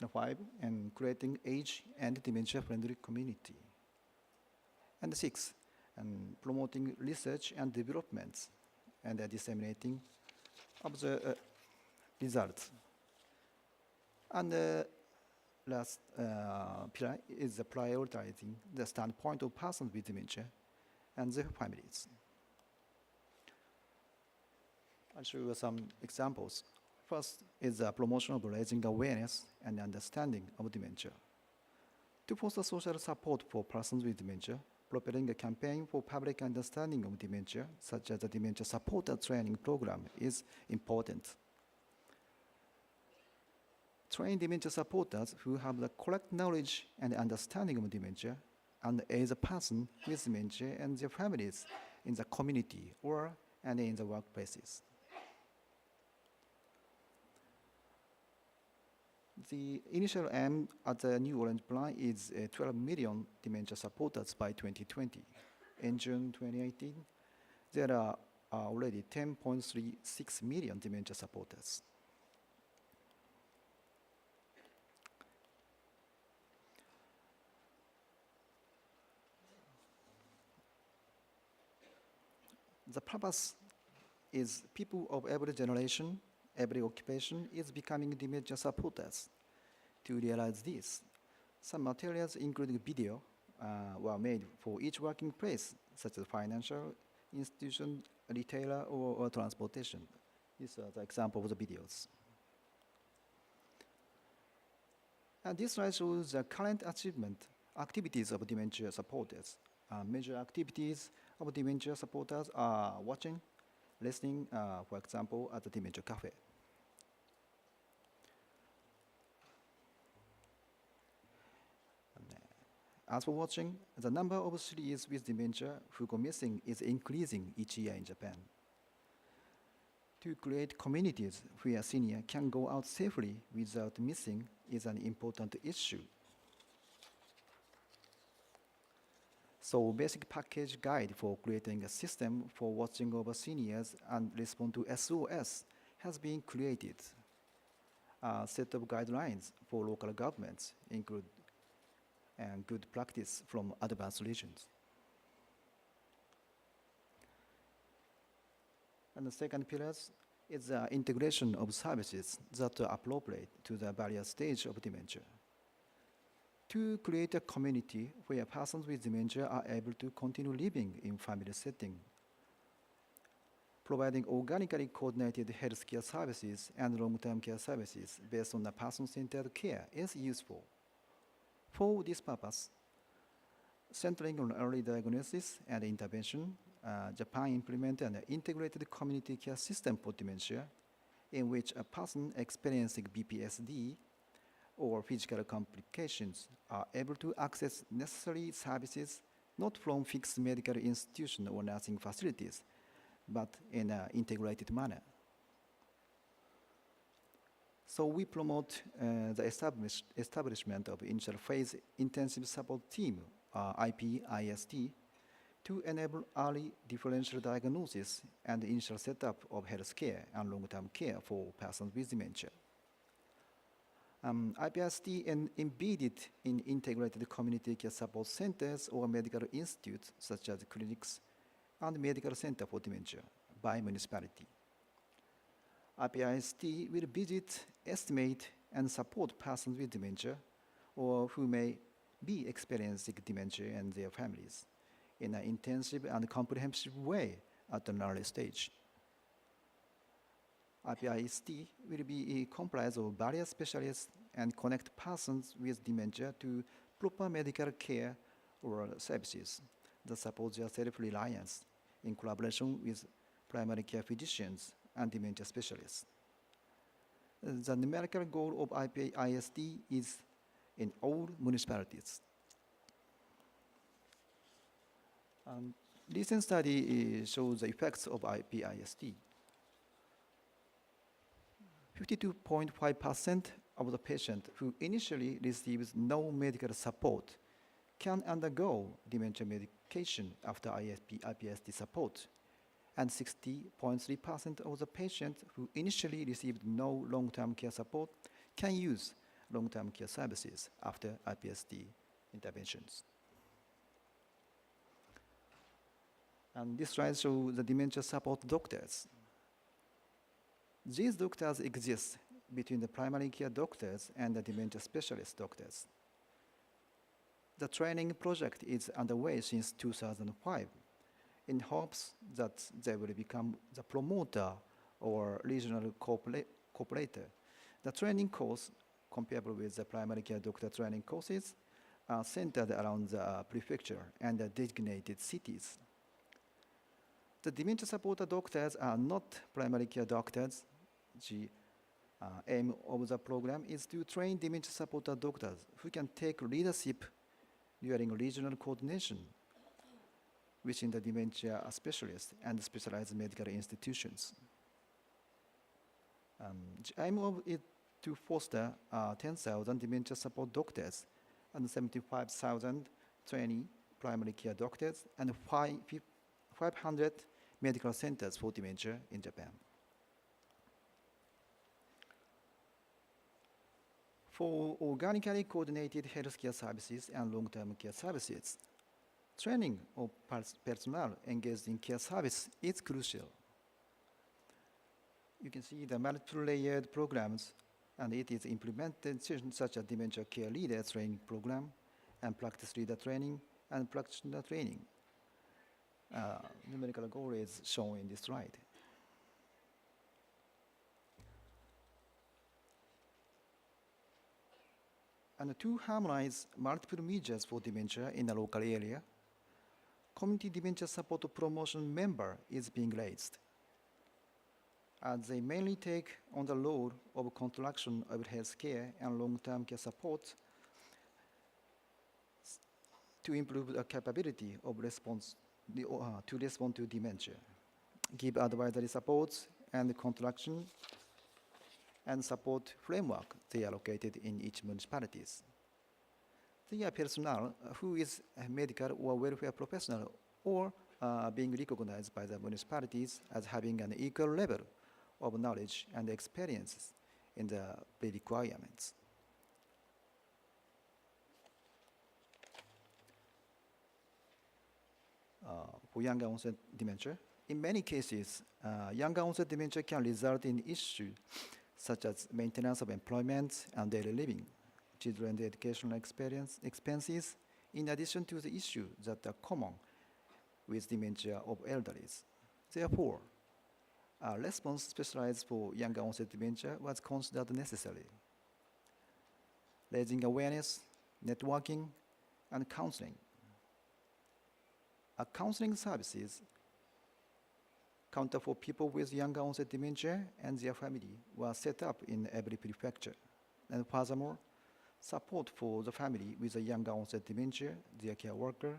And 5, and creating age and dementia-friendly community. And 6, and promoting research and developments and disseminating of the results. And the last pillar is the prioritizing the standpoint of persons with dementia and their families. I'll show you some examples. First is the promotion of raising awareness and understanding of dementia. To foster social support for persons with dementia, propelling a campaign for public understanding of dementia, such as the Dementia Supporter Training Program, is important. train dementia supporters who have the correct knowledge and understanding of dementia and aid a person with dementia and their families in the community and in the workplaces. The initial aim at the New Orange Plan is 12 million dementia supporters by 2020. In June 2018, there are already 10.36 million dementia supporters. The purpose is people of every generation, every occupation is becoming dementia supporters. To realize this, some materials, including video, were made for each working place, such as financial institution, retailer, or transportation. These are the example of the videos. And this slide shows the current achievement activities of dementia supporters. Major activities of dementia supporters are watching, listening, for example, at the dementia cafe. As for watching, the number of series with dementia who go missing is increasing each year in Japan. To create communities where seniors can go out safely without missing is an important issue. So basic package guide for creating a system for watching over seniors and respond to SOS has been created. A set of guidelines for local governments include good practice from advanced regions. And the second pillar is the integration of services that are appropriate to the various stages of dementia. To create a community where persons with dementia are able to continue living in family setting, providing organically coordinated healthcare services and long-term care services based on a person-centered care is useful. For this purpose, centering on early diagnosis and intervention, Japan implemented an integrated community care system for dementia in which a person experiencing BPSD or physical complications are able to access necessary services not from fixed medical institutions or nursing facilities, but in an integrated manner. So we promote the establishment of initial phase intensive support team, IPIST, to enable early differential diagnosis and initial setup of health care and long-term care for persons with dementia. IPIST embedded in integrated community care support centers or medical institutes such as clinics and medical center for dementia by municipality. IPIST will visit, estimate, and support persons with dementia or who may be experiencing dementia and their families in an intensive and comprehensive way at an early stage. IPIST will be comprised of various specialists and connect persons with dementia to proper medical care or services that support their self-reliance in collaboration with primary care physicians and dementia specialists. The numerical goal of IPIST is in all municipalities. Recent study shows the effects of IPIST. 52.5% of the patients who initially receives no medical support can undergo dementia medication after IPST support, and 60.3% of the patients who initially received no long-term care support can use long-term care services after IPST interventions. And this slide shows the dementia support doctors. These doctors exist between the primary care doctors and the dementia specialist doctors. The training project is underway since 2005 in hopes that they will become the promoter or regional cooperator. The training course, comparable with the primary care doctor training courses, are centered around the prefecture and the designated cities. The dementia supporter doctors are not primary care doctors. Aim of the program is to train dementia supporter doctors who can take leadership during regional coordination within the dementia specialists and specialized medical institutions. The aim of it to foster 10,000 dementia support doctors and 75,000 trainee primary care doctors and 500 medical centers for dementia in Japan. For organically coordinated healthcare services and long-term care services, training of personnel engaged in care service is crucial. You can see the multi-layered programs, and it is implemented such as dementia care leader training program, and practice leader training, and practitioner training. Numerical goal is shown in this slide. And to harmonize multiple measures for dementia in a local area, community dementia support promotion member is being raised, as they mainly take on the load of construction of health care and long-term care support to improve the capability of response to respond to dementia, give advisory supports and construction and support framework they are located in each municipalities. They are personnel who is a medical or welfare professional or being recognized by the municipalities as having an equal level of knowledge and experiences in the requirements. For younger onset dementia, in many cases, younger onset dementia can result in issues such as maintenance of employment and daily living, children's educational expenses, in addition to the issues that are common with dementia of elderlies. Therefore, a response specialized for younger onset dementia was considered necessary. Raising awareness, networking, and counseling. A counseling services counter for people with younger onset dementia and their family were set up in every prefecture. And furthermore, support for the family with a younger onset dementia, their care worker,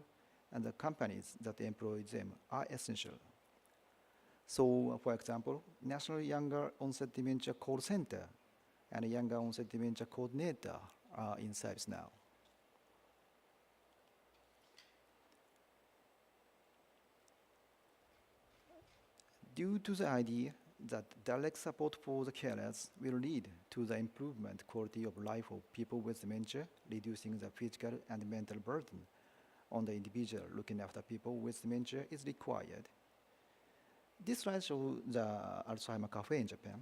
and the companies that employ them are essential. So, for example, National Younger Onset Dementia Call Center and a Younger Onset Dementia Coordinator are in service now. Due to the idea that direct support for the carers will lead to the improvement quality of life of people with dementia, reducing the physical and mental burden on the individual looking after people with dementia is required. This slide shows the Alzheimer Cafe in Japan.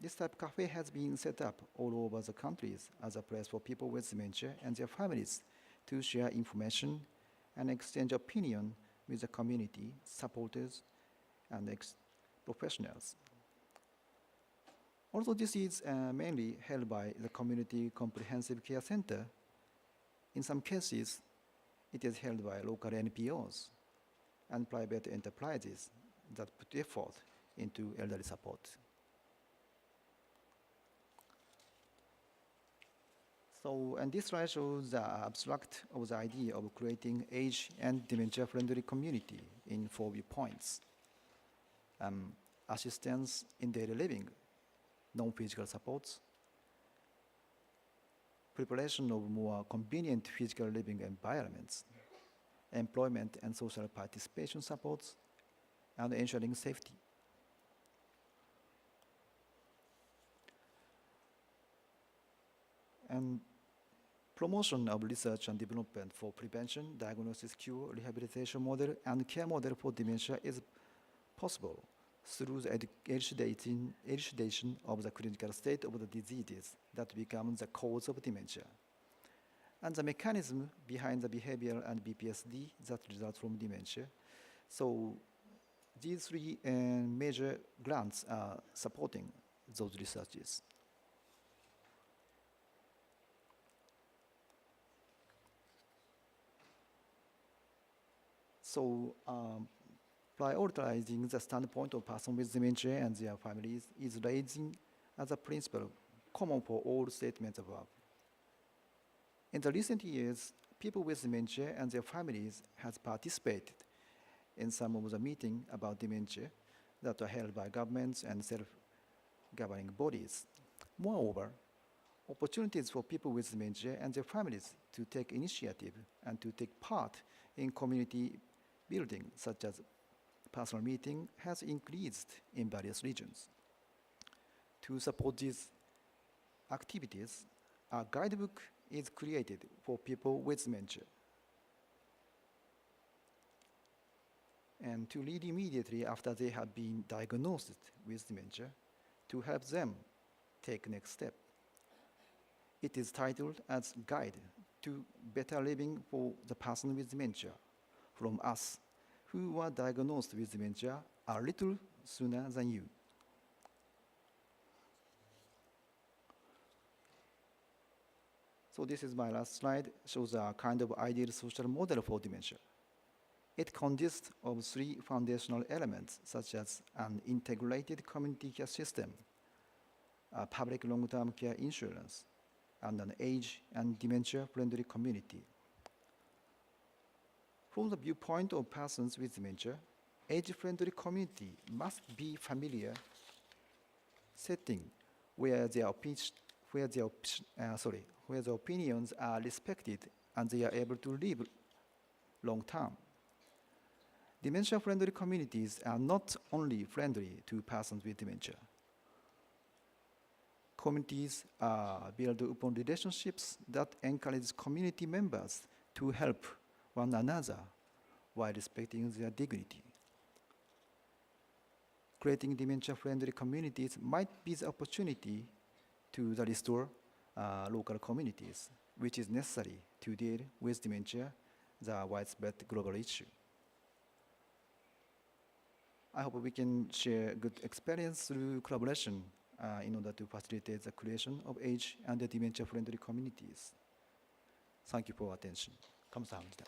This type of cafe has been set up all over the countries as a place for people with dementia and their families to share information and exchange opinion with the community, supporters, and professionals. Although this is mainly held by the Community Comprehensive Care Center, in some cases, it is held by local NPOs and private enterprises that put effort into elderly support. So, and this slide shows the abstract of the idea of creating age and dementia-friendly community in 4 viewpoints. Assistance in daily living, non-physical supports, preparation of more convenient physical living environments, employment and social participation supports, and ensuring safety. And promotion of research and development for prevention, diagnosis, cure, rehabilitation model, and care model for dementia is possible through the elucidation of the clinical state of the diseases that become the cause of dementia, and the mechanism behind the behavioral and BPSD that result from dementia. So these 3 major grants are supporting those researches. So prioritizing the standpoint of persons with dementia and their families is raising as a principle common for all statements above. In the recent years, people with dementia and their families have participated in some of the meetings about dementia that are held by governments and self-governing bodies. Moreover, opportunities for people with dementia and their families to take initiative and to take part in community building, such as personal meeting, has increased in various regions. To support these activities, a guidebook is created for people with dementia. And to lead immediately after they have been diagnosed with dementia, to help them take next step. It is titled as Guide to Better Living for the Person with Dementia from us who were diagnosed with dementia a little sooner than you. So this is my last slide, shows a kind of ideal social model for dementia. It consists of three foundational elements, such as an integrated community care system, a public long-term care insurance, and an age and dementia-friendly community. From the viewpoint of persons with dementia, age-friendly community must be familiar setting where their opinions are respected and they are able to live long term. Dementia-friendly communities are not only friendly to persons with dementia. Communities build upon relationships that encourage community members to help one another while respecting their dignity. Creating dementia-friendly communities might be the opportunity to restore local communities, which is necessary to deal with dementia, the widespread global issue. I hope we can share good experience through collaboration in order to facilitate the creation of age and dementia-friendly communities. Thank you for your attention. 감사합니다.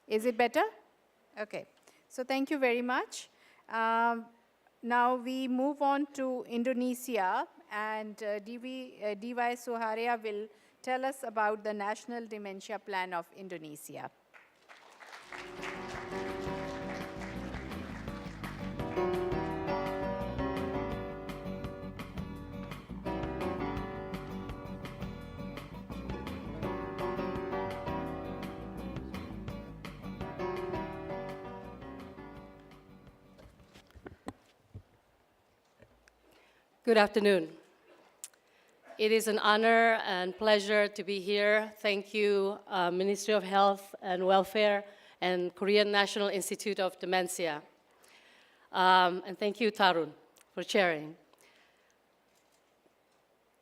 Is it better? Okay. So thank you very much. Now we move on to Indonesia, and D.Y. Suharya will tell us about the National Dementia Plan of Indonesia. Good afternoon. It is an honor and pleasure to be here. Thank you, Ministry of Health and Welfare and Korean National Institute of Dementia. And thank you, Tarun, for chairing.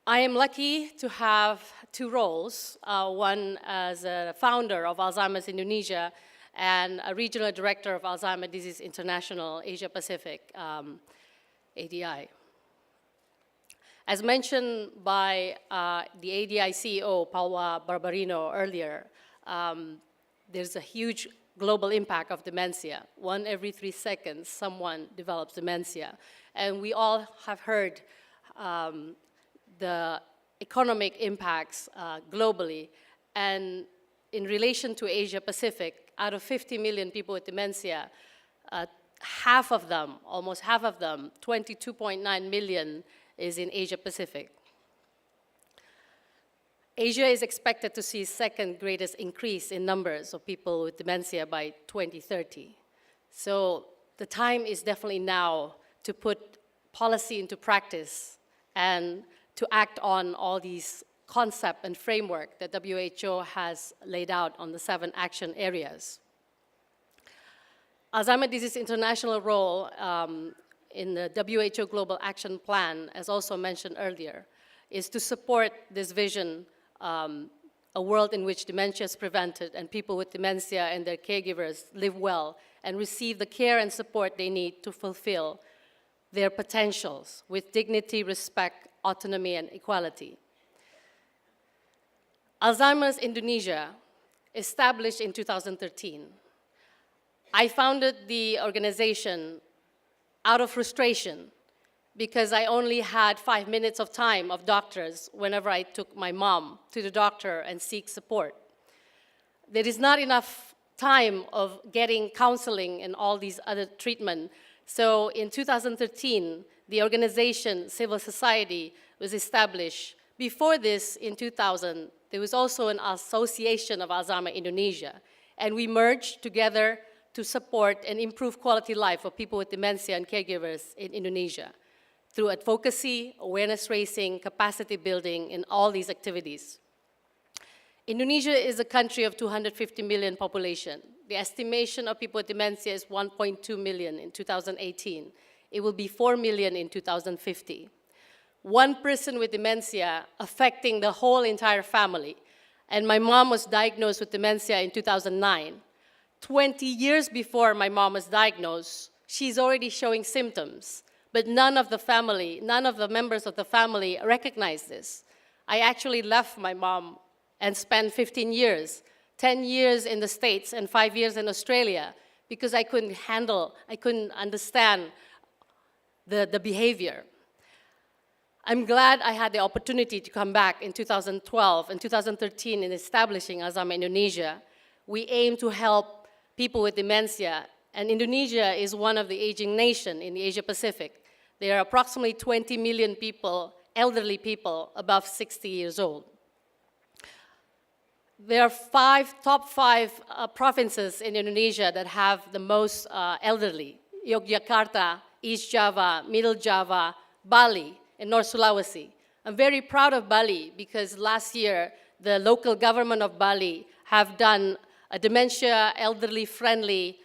I am lucky to have two roles, one as a founder of Alzheimer's Indonesia and a regional director of Alzheimer's Disease International Asia Pacific, ADI. As mentioned by the ADI CEO, Paula Barbarino, earlier, there's a huge global impact of dementia. 1 every 3 seconds, someone develops dementia. And we all have heard the economic impacts globally. And in relation to Asia Pacific, out of 50 million people with dementia, half of them, almost half of them, 22.9 million, is in Asia Pacific. Asia is expected to see second greatest increase in numbers of people with dementia by 2030. So the time is definitely now to put policy into practice and to act on all these concepts and framework that WHO has laid out on the 7 action areas. Alzheimer's Disease International role in the WHO Global Action Plan, as also mentioned earlier, is to support this vision, a world in which dementia is prevented and people with dementia and their caregivers live well and receive the care and support they need to fulfill their potentials with dignity, respect, autonomy, and equality. Alzheimer's Indonesia, established in 2013. I founded the organization out of frustration because I only had 5 minutes of time of doctors whenever I took my mom to the doctor and seek support. There is not enough time of getting counseling and all these other treatment. So in 2013, the organization, civil society, was established. Before this, in 2000, there was also an association of Alzheimer's Indonesia, and we merged together to support and improve quality life for people with dementia and caregivers in Indonesia through advocacy, awareness raising, capacity building, and all these activities. Indonesia is a country of 250 million population. The estimation of people with dementia is 1.2 million in 2018. It will be 4 million in 2050. One person with dementia affecting the whole entire family. And my mom was diagnosed with dementia in 2009. 20 years before my mom was diagnosed, she's already showing symptoms. But none of the members of the family recognized this. I actually left my mom and spent 15 years, 10 years in the States and 5 years in Australia, because I couldn't understand the behavior. I'm glad I had the opportunity to come back in 2012 and 2013 in establishing Alzheimer's Indonesia. We aim to help people with dementia, and Indonesia is one of the aging nations in the Asia Pacific. There are approximately 20 million people, elderly people, above 60 years old. There are top five provinces in Indonesia that have the most elderly: Yogyakarta, East Java, Middle Java, Bali, and North Sulawesi. I'm very proud of Bali because last year, the local government of Bali have done a dementia elderly-friendly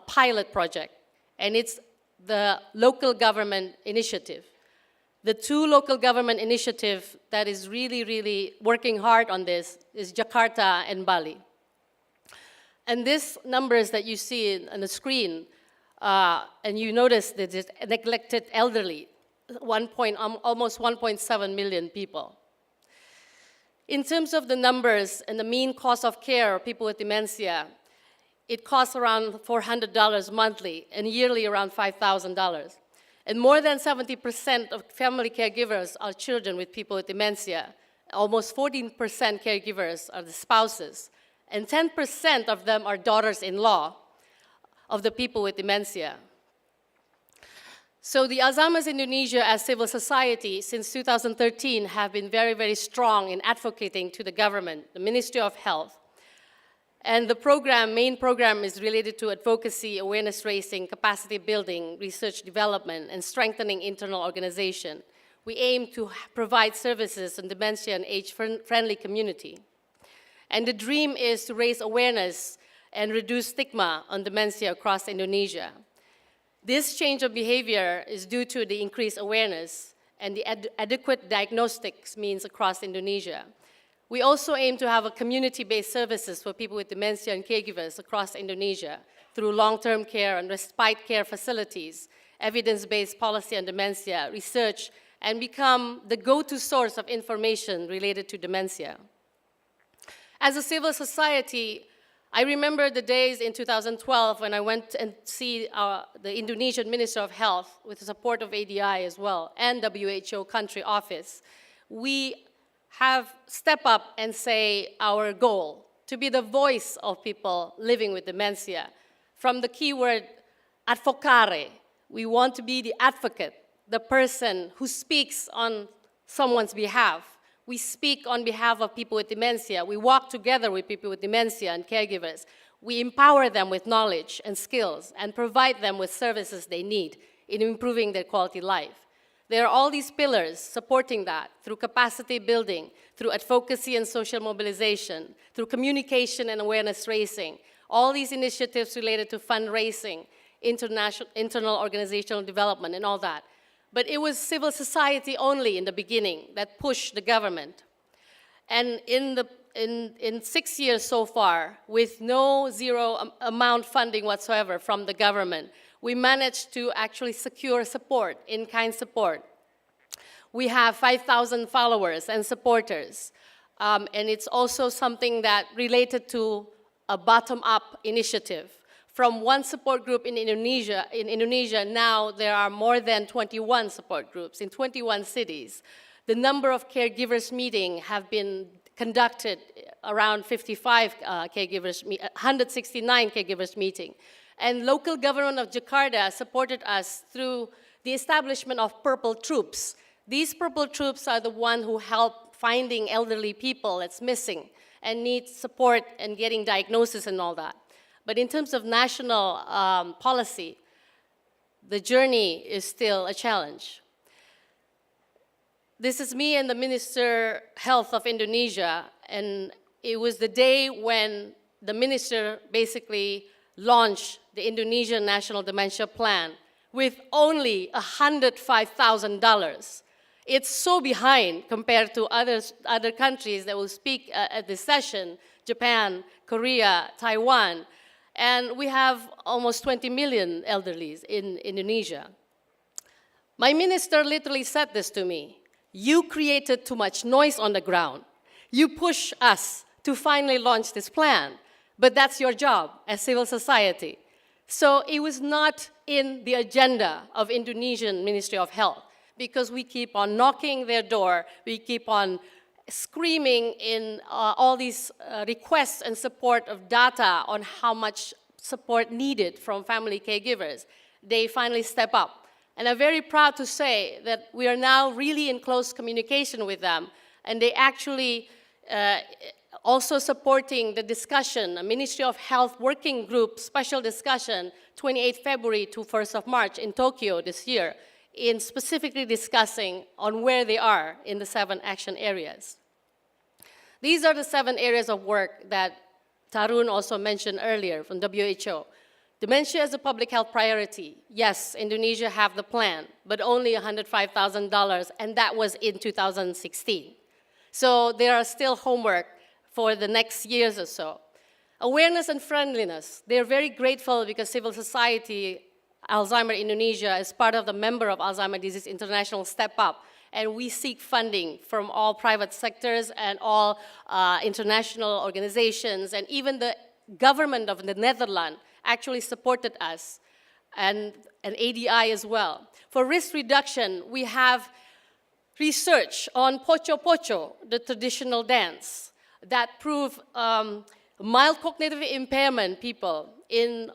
pilot project, and it's the local government initiative. The two local government initiatives that is really working hard on this is Jakarta and Bali. And these numbers that you see on the screen, and you notice that it's neglected elderly, almost 1.7 million people. In terms of the numbers and the mean cost of care of people with dementia, it costs around $400 monthly and yearly around $5,000. And more than 70% of family caregivers are children with people with dementia. Almost 14% caregivers are the spouses. And 10% of them are daughters-in-law of the people with dementia. So the Alzheimer's Indonesia as civil society since 2013 have been very strong in advocating to the government, the Ministry of Health. And the main program is related to advocacy, awareness raising, capacity building, research development, and strengthening internal organization. We aim to provide services in dementia and age-friendly community. And the dream is to raise awareness and reduce stigma on dementia across Indonesia. This change of behavior is due to the increased awareness and the adequate diagnostics means across Indonesia. We also aim to have a community-based services for people with dementia and caregivers across Indonesia through long-term care and respite care facilities, evidence-based policy on dementia, research, and become the go-to source of information related to dementia. As a civil society, I remember the days in 2012 when I went and see the Indonesian Minister of Health with the support of ADI as well and WHO country office. We have stepped up and say our goal to be the voice of people living with dementia. From the keyword advocare, we want to be the advocate, the person who speaks on someone's behalf. We speak on behalf of people with dementia. We walk together with people with dementia and caregivers. We empower them with knowledge and skills and provide them with services they need in improving their quality life. There are all these pillars supporting that through capacity building, through advocacy and social mobilization, through communication and awareness raising, all these initiatives related to fundraising, internal organizational development, and all that. But it was civil society only in the beginning that pushed the government. And in 6 years so far, with no zero amount funding whatsoever from the government, we managed to actually secure support, in-kind support. We have 5,000 followers and supporters. And it's also something that related to a bottom-up initiative. From one support group in Indonesia, now there are more than 21 support groups in 21 cities. The number of caregivers meetings have been conducted around 169 caregivers meeting. And local government of Jakarta supported us through the establishment of purple troops. These purple troops are the ones who help finding elderly people that's missing and need support and getting diagnosis and all that. But in terms of national policy, the journey is still a challenge. This is me and the Minister Health of Indonesia, and it was the day when the minister basically launched the Indonesian National Dementia Plan with only $105,000. It's so behind compared to other countries that will speak at this session, Japan, Korea, Taiwan, and we have almost 20 million elderlies in Indonesia. My minister literally said this to me: you created too much noise on the ground. You push us to finally launch this plan, but that's your job as civil society. So it was not in the agenda of Indonesian Ministry of Health, because we keep on knocking their door, we keep on screaming in all these requests and support of data on how much support needed from family caregivers. They finally step up. And I'm very proud to say that we are now really in close communication with them, and they actually also supporting the discussion, a Ministry of Health working group special discussion, 28 February to 1st of March in Tokyo this year, in specifically discussing on where they are in the 7 action areas. These are the 7 areas of work that Tarun also mentioned earlier from WHO. Dementia is a public health priority. Yes, Indonesia have the plan, but only $105,000, and that was in 2016. So there are still homework for the next years or so. Awareness and friendliness. They're very grateful because civil society, Alzheimer Indonesia, is part of the member of Alzheimer's Disease International Step Up, and we seek funding from all private sectors and all international organizations, and even the government of the Netherlands actually supported us, and ADI as well. For risk reduction, we have research on poco-poco, the traditional dance, that prove mild cognitive impairment people in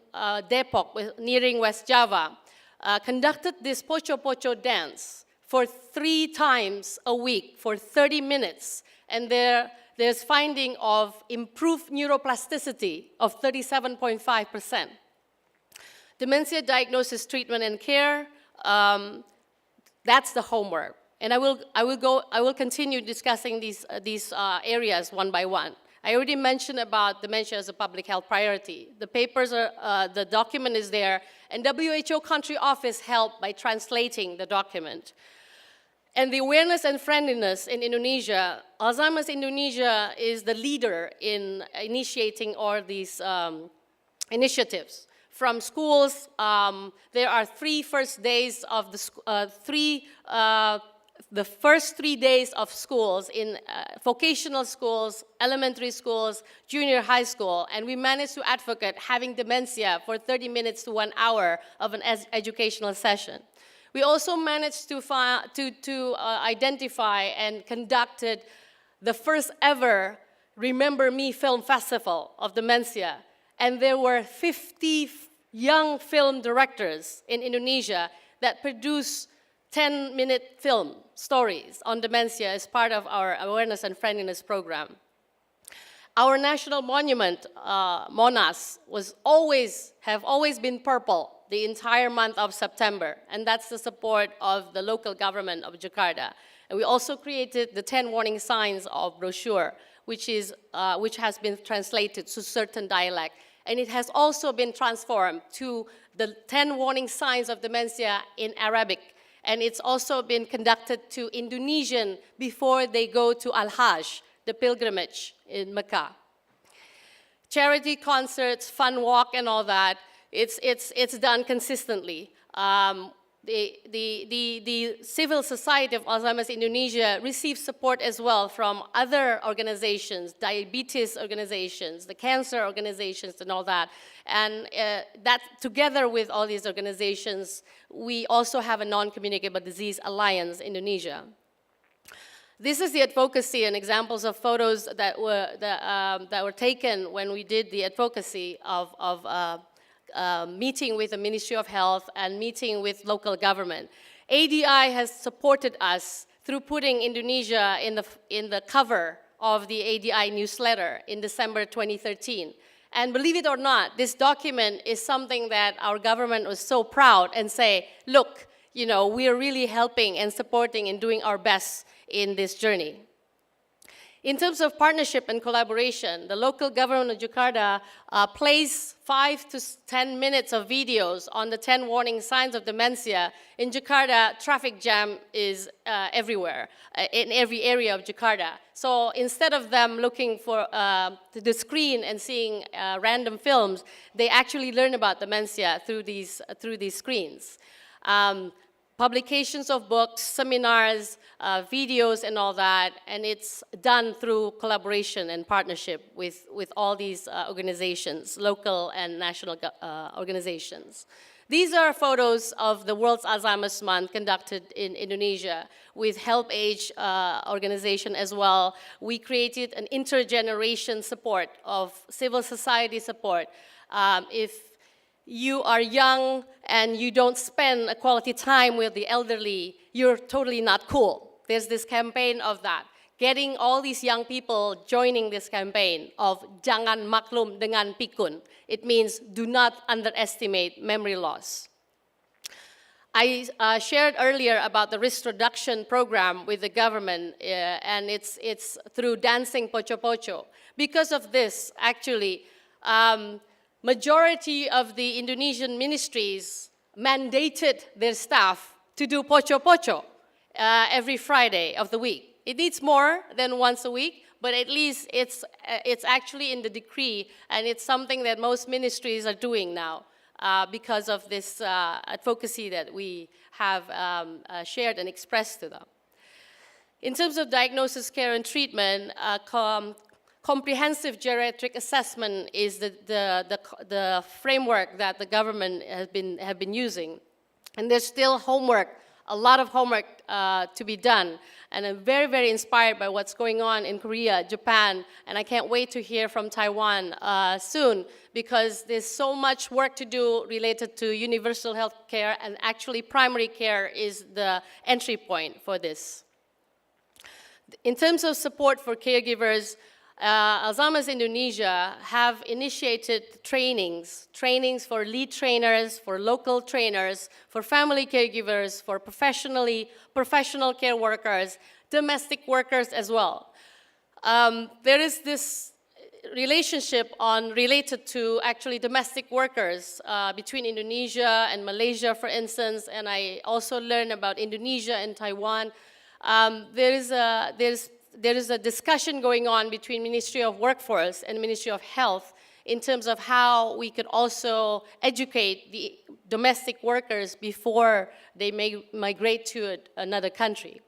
Depok, nearing West Java, conducted this poco-poco dance for 3 times a week for 30 minutes, and there's finding of improved neuroplasticity of 37.5%. Dementia diagnosis, treatment, and care, that's the homework. And I will continue discussing these areas one by one. I already mentioned about dementia as a public health priority. The papers are, the document is there, and WHO country office helped by translating the document. And the awareness and friendliness in Indonesia, Alzheimer's Indonesia is the leader in initiating all these initiatives. From schools, there are the first 3 days of schools in vocational schools, elementary schools, junior high school, and we managed to advocate having dementia for 30 minutes to 1 hour of an educational session. We also managed to identify and conducted the first ever Remember Me Film Festival of Dementia, and there were 50 young film directors in Indonesia that produced 10-minute film stories on dementia as part of our awareness and friendliness program. Our national monument, Monas, have always been purple the entire month of September, and that's the support of the local government of Jakarta. And we also created the 10 warning signs of brochure, which has been translated to certain dialect, and it has also been transformed to the 10 warning signs of dementia in Arabic. And it's also been conducted to Indonesian before they go to Al-Hajj, the pilgrimage in Mecca. Charity concerts, fun walk, and all that. It's done consistently. The civil society of Alzheimer's Indonesia receives support as well from other organizations, diabetes organizations, the cancer organizations and all that. And that together with all these organizations, we also have a non-communicable disease alliance Indonesia. This is the advocacy and examples of photos that were taken when we did the advocacy of meeting with the Ministry of Health and meeting with local government. ADI has supported us through putting Indonesia in the cover of the ADI newsletter in December 2013. And believe it or not, this document is something that our government was so proud and say, look, you know, we are really helping and supporting and doing our best in this journey. In terms of partnership and collaboration, the local government of Jakarta plays 5 to 10 minutes of videos on the 10 warning signs of dementia. In Jakarta, traffic jam is everywhere, in every area of Jakarta. So instead of them looking for the screen and seeing random films, they actually learn about dementia through these screens. Publications of books, seminars, videos and all that, and it's done through collaboration and partnership with all these organizations, local and national organizations. These are photos of the World's Alzheimer's Month conducted in Indonesia with Help Age organization as well. We created an intergeneration support of civil society support. If you are young and you don't spend a quality time with the elderly, you're totally not cool. There's this campaign of that. Getting all these young people joining this campaign of Jangan Maklum Dengan Pikun. It means do not underestimate memory loss. I shared earlier about the risk reduction program with the government, and it's through dancing Pocho Pocho. Because of this, actually, majority of the Indonesian ministries mandated their staff to do Pocho Pocho every Friday of the week. It needs more than once a week, but at least it's actually in the decree, and it's something that most ministries are doing now because of this advocacy that we have shared and expressed to them. In terms of diagnosis, care, and treatment, comprehensive geriatric assessment is the framework that the government have been using. And there's still homework, a lot of homework to be done. And I'm very, very inspired by what's going on in Korea, Japan, and I can't wait to hear from Taiwan soon, because there's so much work to do related to universal health care, and actually primary care is the entry point for this. In terms of support for caregivers, Alzheimer's Indonesia have initiated trainings for lead trainers, for local trainers, for family caregivers, for professional care workers, domestic workers as well. There is this relationship related to actually domestic workers between Indonesia and Malaysia, for instance, and I also learned about Indonesia and Taiwan. There is a discussion going on between Ministry of Workforce and Ministry of Health in terms of how we could also educate the domestic workers before they may migrate to another country.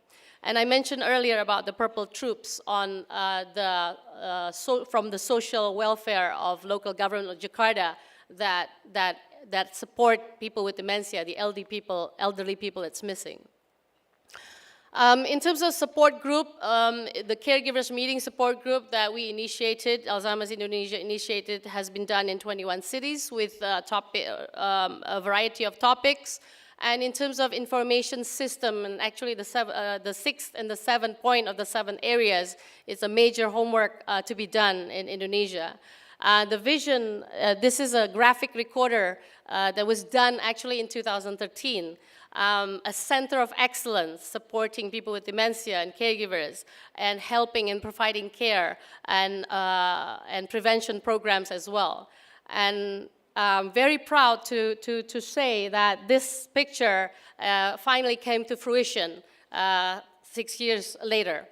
And I mentioned earlier about the Purple Troops on from the social welfare of local government of Jakarta that support people with dementia, the elderly people that's missing. In terms of support group, the caregivers meeting support group that we initiated, Alzheimer's Indonesia initiated, has been done in 21 cities with a variety of topics. And in terms of information system, and actually the 6th and the 7th point of the 7 areas is a major homework to be done in Indonesia. The vision, this is a graphic recorder that was done actually in 2013. A center of excellence supporting people with dementia and caregivers, and helping and providing care and prevention programs as well. And I'm very proud to say that this picture finally came to fruition 6 years later.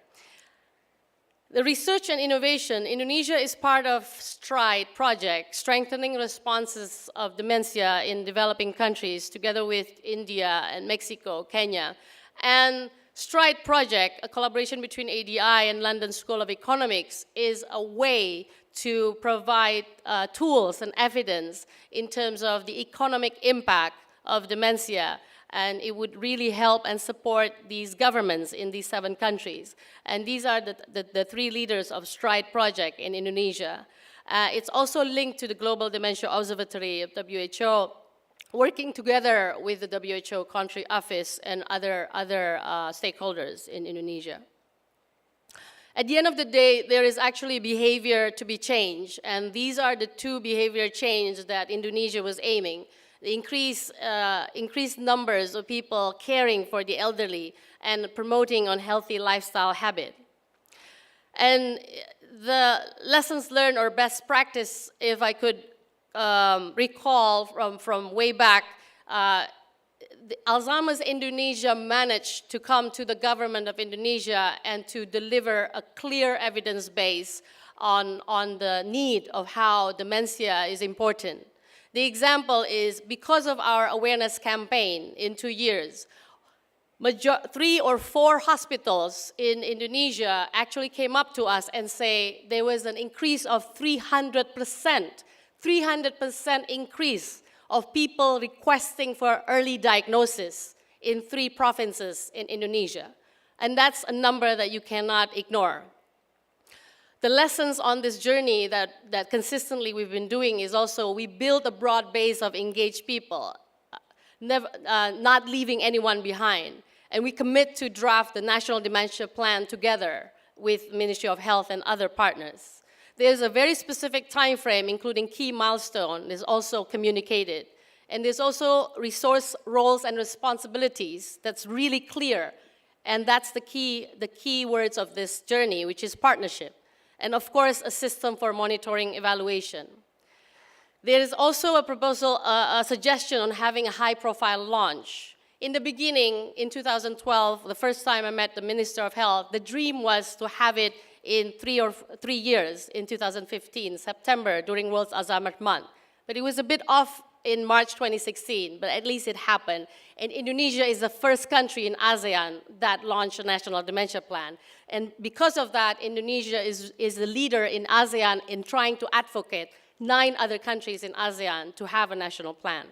The research and innovation, Indonesia is part of STRIDE project, strengthening responses of dementia in developing countries, together with India and Mexico, Kenya. And STRIDE project, a collaboration between ADI and London School of Economics, is a way to provide tools and evidence in terms of the economic impact of dementia. And it would really help and support these governments in these 7 countries. And these are the 3 leaders of STRIDE project in Indonesia. It's also linked to the Global Dementia Observatory of WHO, working together with the WHO country office and other stakeholders in Indonesia. At the end of the day, there is actually behavior to be changed, and these are the 2 behavior changes that Indonesia was aiming. The increased numbers of people caring for the elderly and promoting on healthy lifestyle habit. And the lessons learned or best practice, if I could recall from way back, Alzheimer's Indonesia managed to come to the government of Indonesia and to deliver a clear evidence base on the need of how dementia is important. The example is, because of our awareness campaign in 2 years, 3 or 4 hospitals in Indonesia actually came up to us and say there was an increase of 300% increase of people requesting for early diagnosis in 3 provinces in Indonesia. And that's a number that you cannot ignore. The lessons on this journey that consistently we've been doing is also we build a broad base of engaged people, not leaving anyone behind. And we commit to draft the National Dementia Plan together with Ministry of Health and other partners. There's a very specific time frame, including key milestone, is also communicated. And there's also resource roles and responsibilities that's really clear. And that's the key words of this journey, which is partnership. And of course, a system for monitoring evaluation. There is also a proposal, a suggestion on having a high-profile launch. In the beginning, in 2012, the first time I met the Minister of Health, the dream was to have it in 3 years, in 2015, September, during World Alzheimer's Month. But it was a bit off in March 2016, but at least it happened. And Indonesia is the first country in ASEAN that launched a national dementia plan. And because of that, Indonesia is the leader in ASEAN in trying to advocate 9 other countries in ASEAN to have a national plan.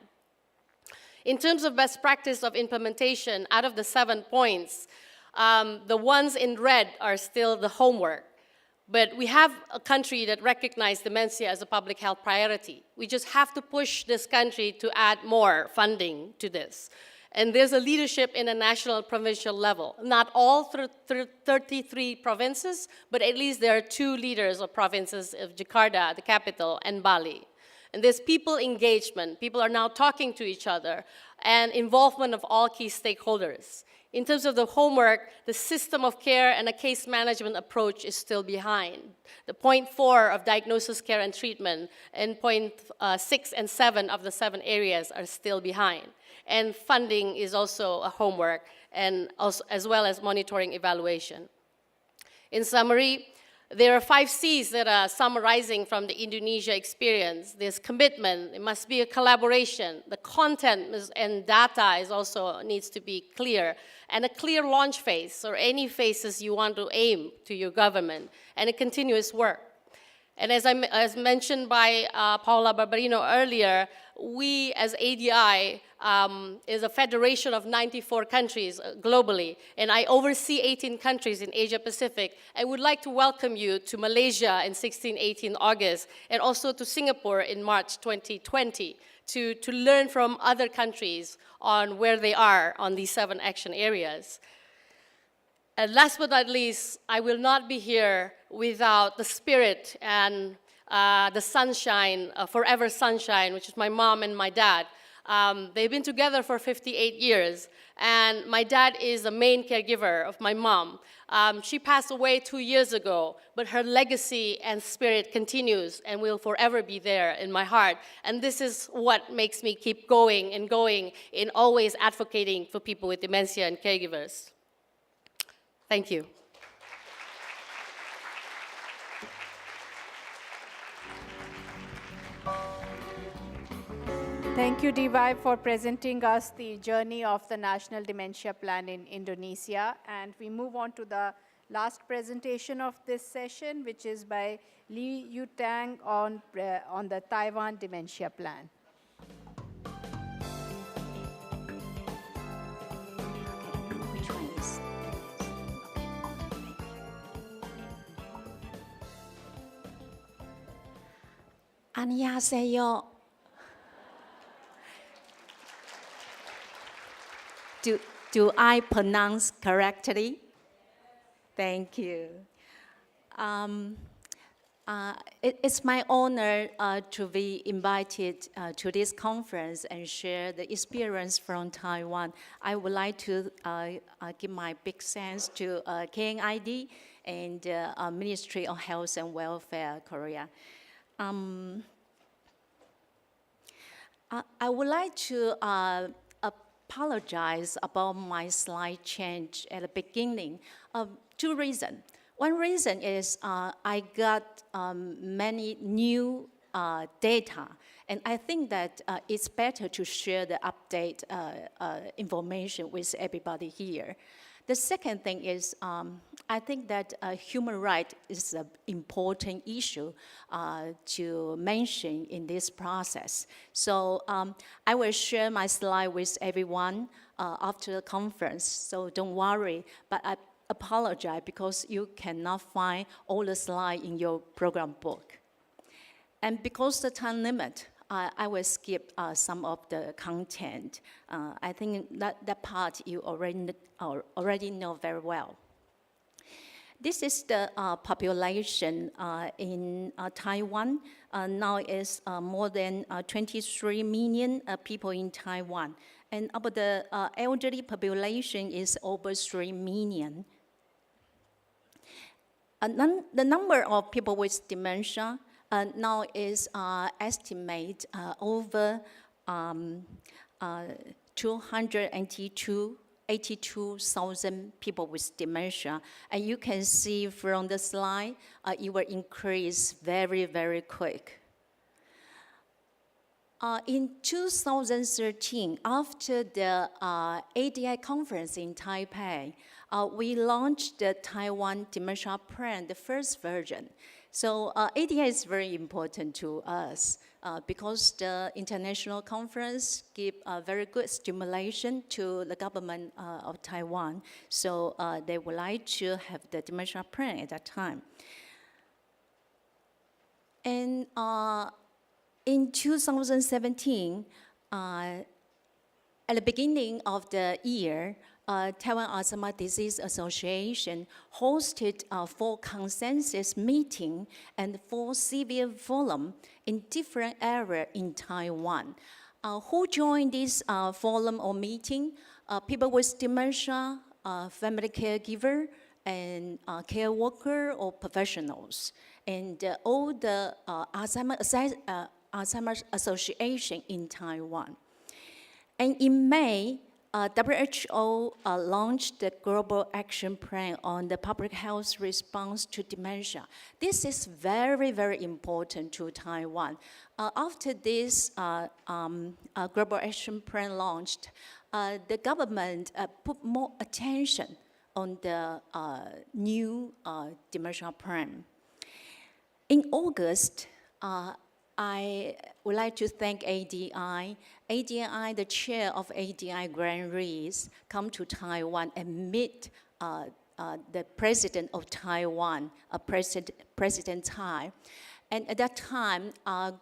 In terms of best practice of implementation, out of the 7 points, the ones in red are still the homework. But we have a country that recognizes dementia as a public health priority. We just have to push this country to add more funding to this. And there's a leadership in a national provincial level. Not all 33 provinces, but at least there are 2 leaders of provinces of Jakarta, the capital, and Bali. And there's people engagement. People are now talking to each other, and involvement of all key stakeholders. In terms of the homework, the system of care and a case management approach is still behind. The point 4 of diagnosis, care, and treatment, and point 6 and 7 of the 7 areas are still behind. And funding is also a homework, and also, as well as monitoring evaluation. In summary, there are 5 C's that are summarizing from the Indonesia experience. There's commitment, it must be a collaboration. The content and data is also needs to be clear. And a clear launch phase, or any phases you want to aim to your government, and a continuous work. And as mentioned by Paula Barbarino earlier, we as ADI is a federation of 94 countries globally, and I oversee 18 countries in Asia Pacific. I would like to welcome you to Malaysia in 16-18 August, and also to Singapore in March 2020, to learn from other countries on where they are on these 7 action areas. And last but not least, I will not be here without the spirit and the sunshine, forever sunshine, which is my mom and my dad. They've been together for 58 years, and my dad is the main caregiver of my mom. She passed away 2 years ago, but her legacy and spirit continues and will forever be there in my heart. And this is what makes me keep going and going in always advocating for people with dementia and caregivers. Thank you. Thank you, DY, for presenting us the journey of the National Dementia Plan in Indonesia. And we move on to the last presentation of this session, which is by Li Yutang on the Taiwan Dementia Plan. Which one is? 안녕하세요. Do I pronounce correctly? Thank you. It's my honor to be invited to this conference and share the experience from Taiwan. I would like to give my big thanks to KNID and Ministry of Health and Welfare, Korea. I would like to apologize about my slide change at the beginning. Two reasons. One reason is I got many new data, and I think that it's better to share the update information with everybody here. The second thing is I think that human rights is an important issue to mention in this process. So I will share my slide with everyone after the conference, so don't worry. But I apologize because you cannot find all the slides in your program book. And because the time limit, I will skip some of the content. I think that part you already know very well. This is the population in Taiwan. Now is more than 23 million people in Taiwan. And about the elderly population is over 3 million. The number of people with dementia now is estimated over 282,000 people with dementia. And you can see from the slide, it will increase very, very quick. In 2013, after the ADI conference in Taipei, we launched the Taiwan Dementia Plan, the first version. So ADI is very important to us because the international conference gives very good stimulation to the government of Taiwan. So they would like to have the dementia plan at that time. And in 2017, at the beginning of the year, Taiwan Alzheimer's Disease Association hosted 4 consensus meetings and 4 civil forums in different areas in Taiwan. Who joined this forum or meeting? People with dementia, family caregiver, and care worker or professionals, and all the Alzheimer's Association in Taiwan. And in May, WHO launched the Global Action Plan on the public health response to dementia. This is very, very important to Taiwan. After this Global Action Plan launched, the government put more attention on the new dementia plan. In August, I would like to thank ADI. ADI, the chair of ADI Grand Rees, come to Taiwan and meet the president of Taiwan, President Tai. And at that time,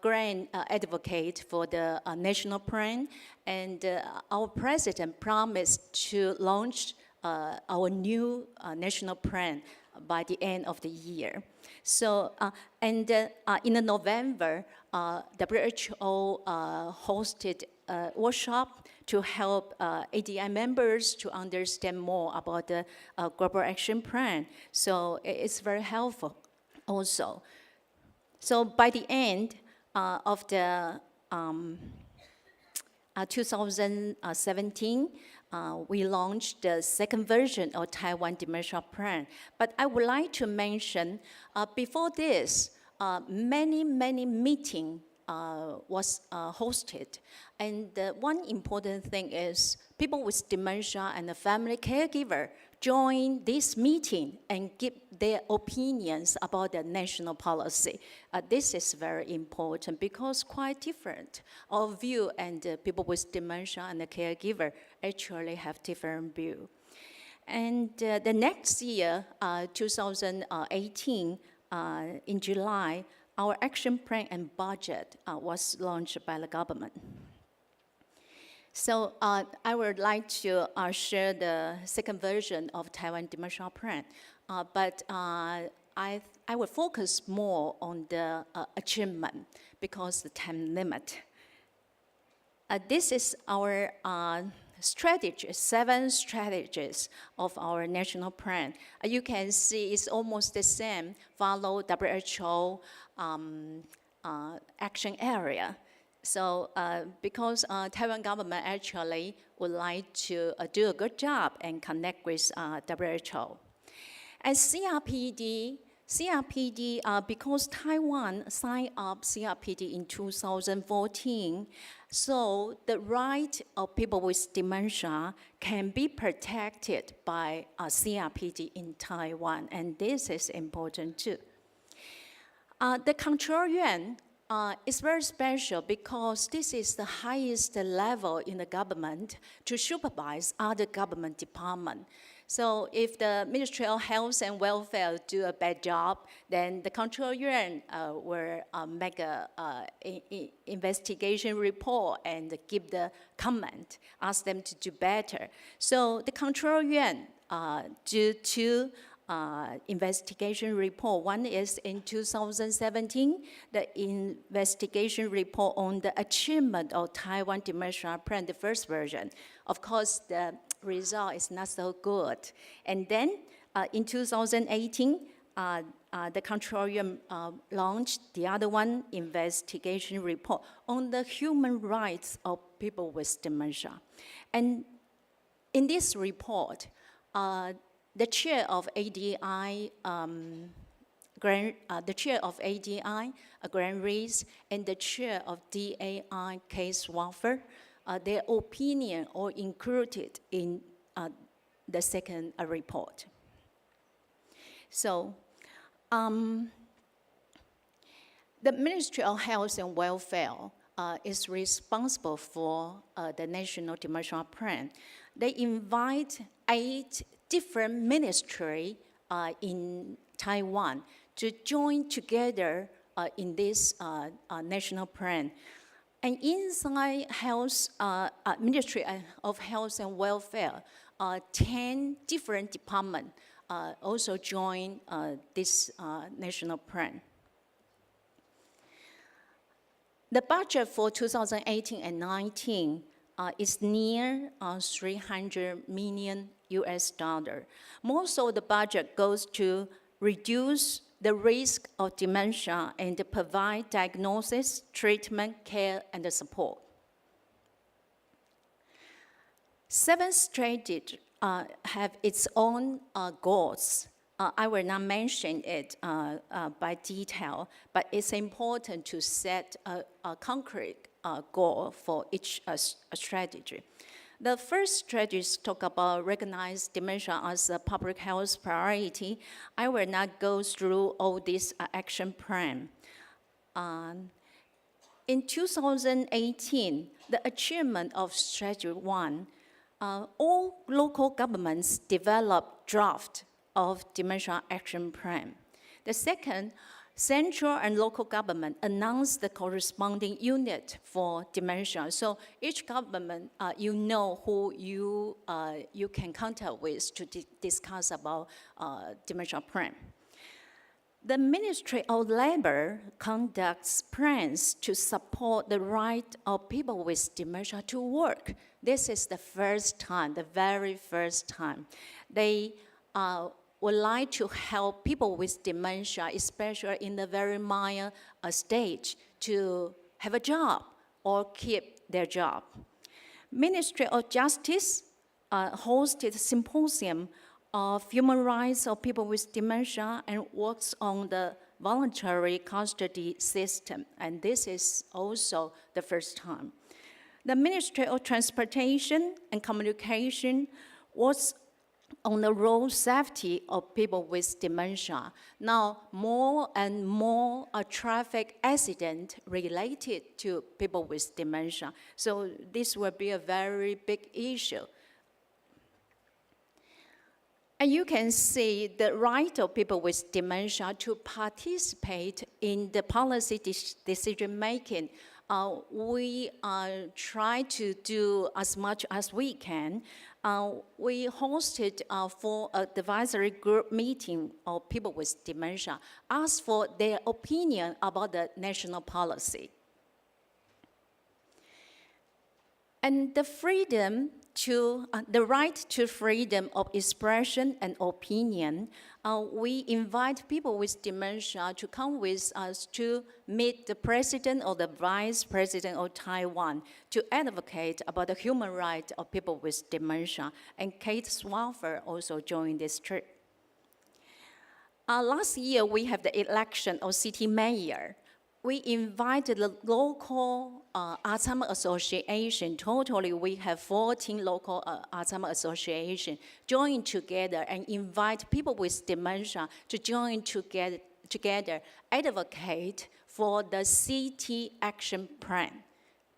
Grand advocate for the national plan, and our president promised to launch our new national plan by the end of the year. So, in November, WHO hosted a workshop to help ADI members to understand more about the Global Action Plan. So it's very helpful also. So by the end of the 2017, we launched the second version of Taiwan Dementia Plan. But I would like to mention, before this, many meetings was hosted. And one important thing is people with dementia and the family caregiver join this meeting and give their opinions about the national policy. This is very important because quite different. Our view and people with dementia and the caregiver actually have different view. And the next year, 2018, in July, our action plan and budget was launched by the government. So I would like to share the second version of Taiwan Dementia Plan, but I will focus more on the achievement because the time limit. This is our strategy, 7 strategies of our national plan. You can see it's almost the same, follow WHO action area. So because Taiwan government actually would like to do a good job and connect with WHO. And CRPD, because Taiwan signed up CRPD in 2014, so the right of people with dementia can be protected by CRPD in Taiwan, and this is important too. The Control Yuan is very special because this is the highest level in the government to supervise other government departments. So if the Ministry of Health and Welfare do a bad job, then the Control Yuan will make an investigation report and give the comment, ask them to do better. So the Control Yuan do 2 investigation report. One is in 2017, the investigation report on the achievement of Taiwan Dementia Plan, the first version. Of course, the result is not so good. And then in 2018, the Control Yuan launched the other one, investigation report on the human rights of people with dementia. And in this report, the chair of ADI, Grand Rees, and the chair of DAI, Case Welfare, their opinion are included in the second report. So, the Ministry of Health and Welfare is responsible for the National Dementia Plan. They invite 8 different ministries in Taiwan to join together in this national plan. And inside Ministry of Health and Welfare, 10 different departments also join this national plan. The budget for 2018 and 19 is near $300 million. Most of the budget goes to reduce the risk of dementia and to provide diagnosis, treatment, care, and support. 7 strategies have its own goals. I will not mention it by detail, but it's important to set a concrete goal for each strategy. The first strategies talk about recognize dementia as a public health priority. I will not go through all this action plan. In 2018, the achievement of Strategy 1, all local governments developed draft of dementia action plan. The second, central and local government announced the corresponding unit for dementia. So each government, you know who you can contact with to discuss about dementia plan. The Ministry of Labor conducts plans to support the right of people with dementia to work. This is the first time, the very first time. They would like to help people with dementia, especially in the very mild stage, to have a job or keep their job. Ministry of Justice hosted a symposium of human rights of people with dementia and works on the voluntary custody system, and this is also the first time. The Ministry of Transportation and Communication was on the road safety of people with dementia. Now, more and more traffic accidents related to people with dementia. So this will be a very big issue. And you can see the right of people with dementia to participate in the policy decision-making. We try to do as much as we can. We hosted for an advisory group meeting of people with dementia, asked for their opinion about the national policy. And the the right to freedom of expression and opinion, we invite people with dementia to come with us to meet the president or the vice president of Taiwan to advocate about the human rights of people with dementia. And Kate Swaffer also joined this trip. Last year, we had the election of city mayor. We invited the local Alzheimer's Association. Totally, we have 14 local Alzheimer's Association join together and invite people with dementia to join together, advocate for the city action plan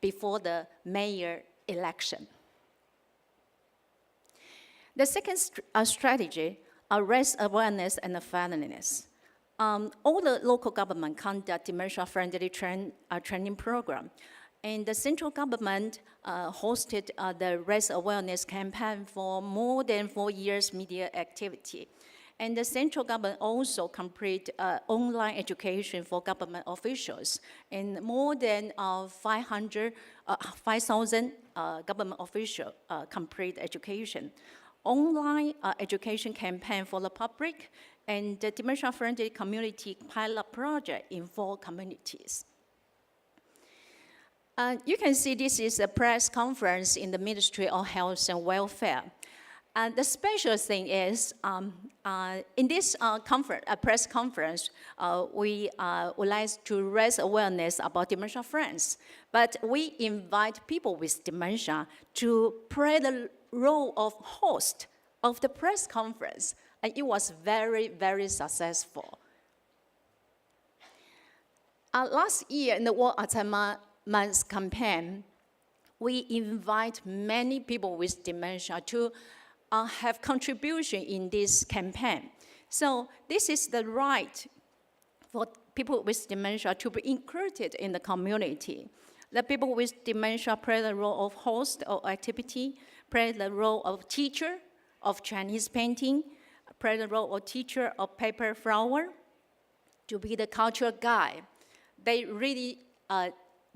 before the mayor election. The second strategy, raise awareness and friendliness. All the local government conduct dementia-friendly training program. And the central government hosted the raise awareness campaign for more than 4 years media activity. And the central government also complete online education for government officials. And more than 5,000 government officials complete education. Online education campaign for the public, and the dementia-friendly community pilot project in 4 communities. You can see this is a press conference in the Ministry of Health and Welfare. And the special thing is, in this press conference, we would like to raise awareness about dementia friends. But we invite people with dementia to play the role of host of the press conference. And it was very, very successful. Last year in the World Alzheimer's Month campaign, we invite many people with dementia to have contribution in this campaign. So this is the right for people with dementia to be included in the community. The people with dementia play the role of host of activity, play the role of teacher of Chinese painting, play the role of teacher of paper flower, to be the cultural guide. They really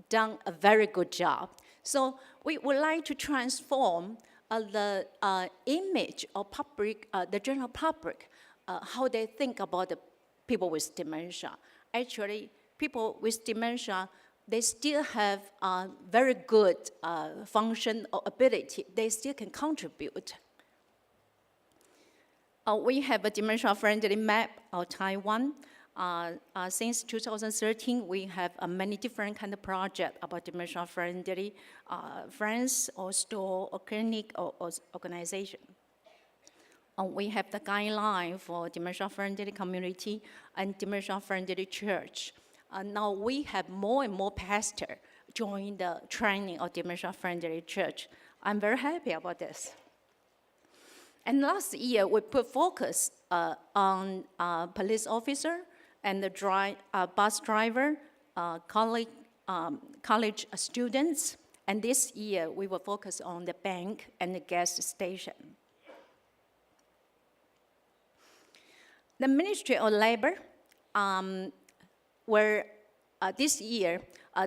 done a very good job. So we would like to transform the image of public, the general public, how they think about the people with dementia. Actually, people with dementia, they still have very good function or ability. They still can contribute. We have a dementia-friendly map of Taiwan. Since 2013, we have many different kind of projects about dementia-friendly friends or store or clinic or organization. We have the guideline for dementia-friendly community and dementia-friendly church. Now we have more and more pastors join the training of dementia-friendly church. I'm very happy about this. And last year, we put focus on police officer and the bus driver, college students. And this year, we will focus on the bank and the gas station. The Ministry of Labor, this year,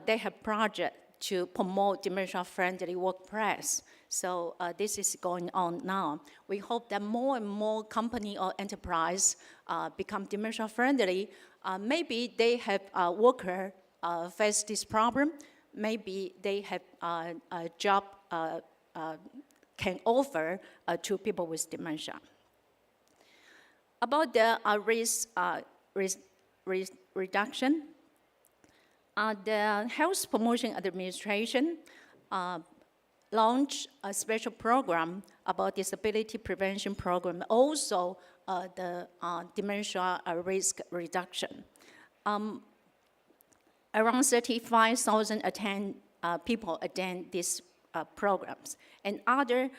they have project to promote dementia-friendly workplace. So this is going on now. We hope that more and more company or enterprise become dementia-friendly. Maybe they have worker face this problem. Maybe they have a job can offer to people with dementia. About the reduction. The Health Promotion Administration launched a special program about disability prevention program, also the dementia risk reduction. Around 35,000 people attend these programs, and other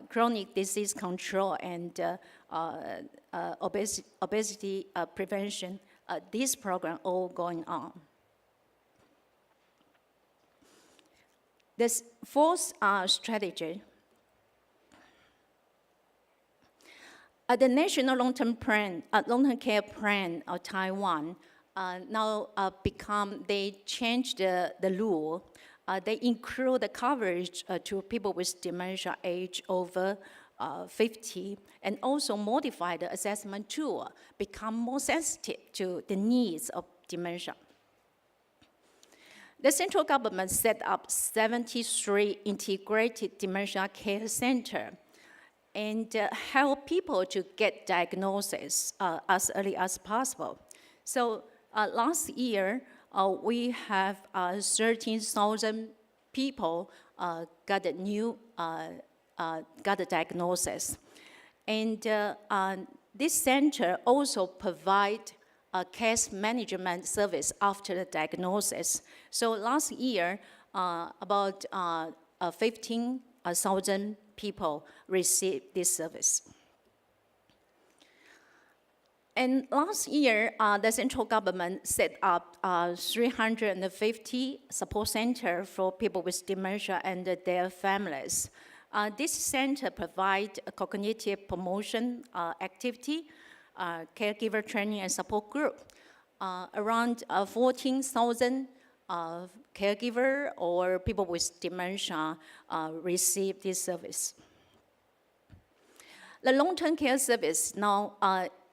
chronic disease control and obesity prevention, this program all going on. This fourth strategy, the National Long-Term Care Plan of Taiwan now they changed the rule. They include the coverage to people with dementia age over 50, and also modify the assessment tool, become more sensitive to the needs of dementia. The central government set up 73 integrated dementia care centers and help people to get diagnosis as early as possible. So last year, we have 13,000 people got a diagnosis. And this center also provide a case management service after the diagnosis. So last year, about 15,000 people received this service. And last year, the central government set up 350 support centers for people with dementia and their families. This center provides a cognitive promotion activity, caregiver training and support group. Around 14,000 caregiver or people with dementia receive this service. The long-term care service now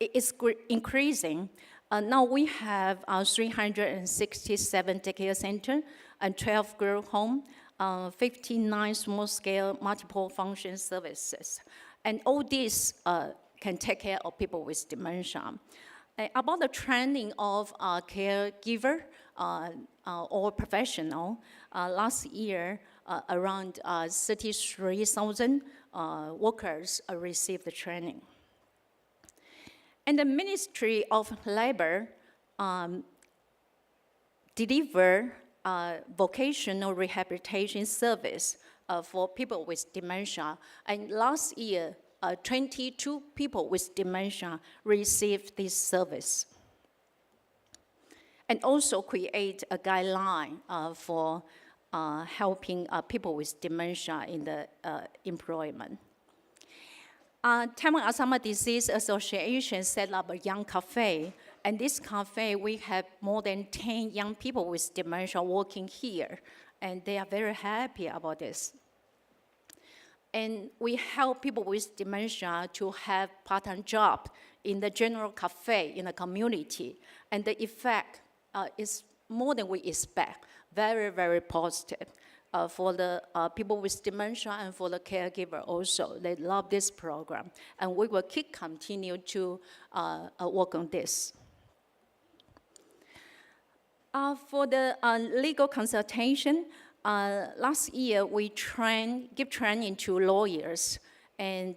is increasing. Now we have 367 daycare centers and 12 group homes, 59 small-scale multiple function services. And all these can take care of people with dementia. About the training of caregiver or professional, last year, around 33,000 workers received the training. And the Ministry of Labor deliver vocational rehabilitation service for people with dementia. And last year, 22 people with dementia received this service. And also create a guideline for helping people with dementia in the employment. Taiwan Alzheimer's Disease Association set up a young cafe, and this cafe, we have more than 10 young people with dementia working here, and they are very happy about this. And we help people with dementia to have part-time job in the general cafe in the community, and the effect is more than we expect, very, very positive. For the people with dementia and for the caregiver also. They love this program. And we will continue to work on this. For the legal consultation, last year we give training to lawyers and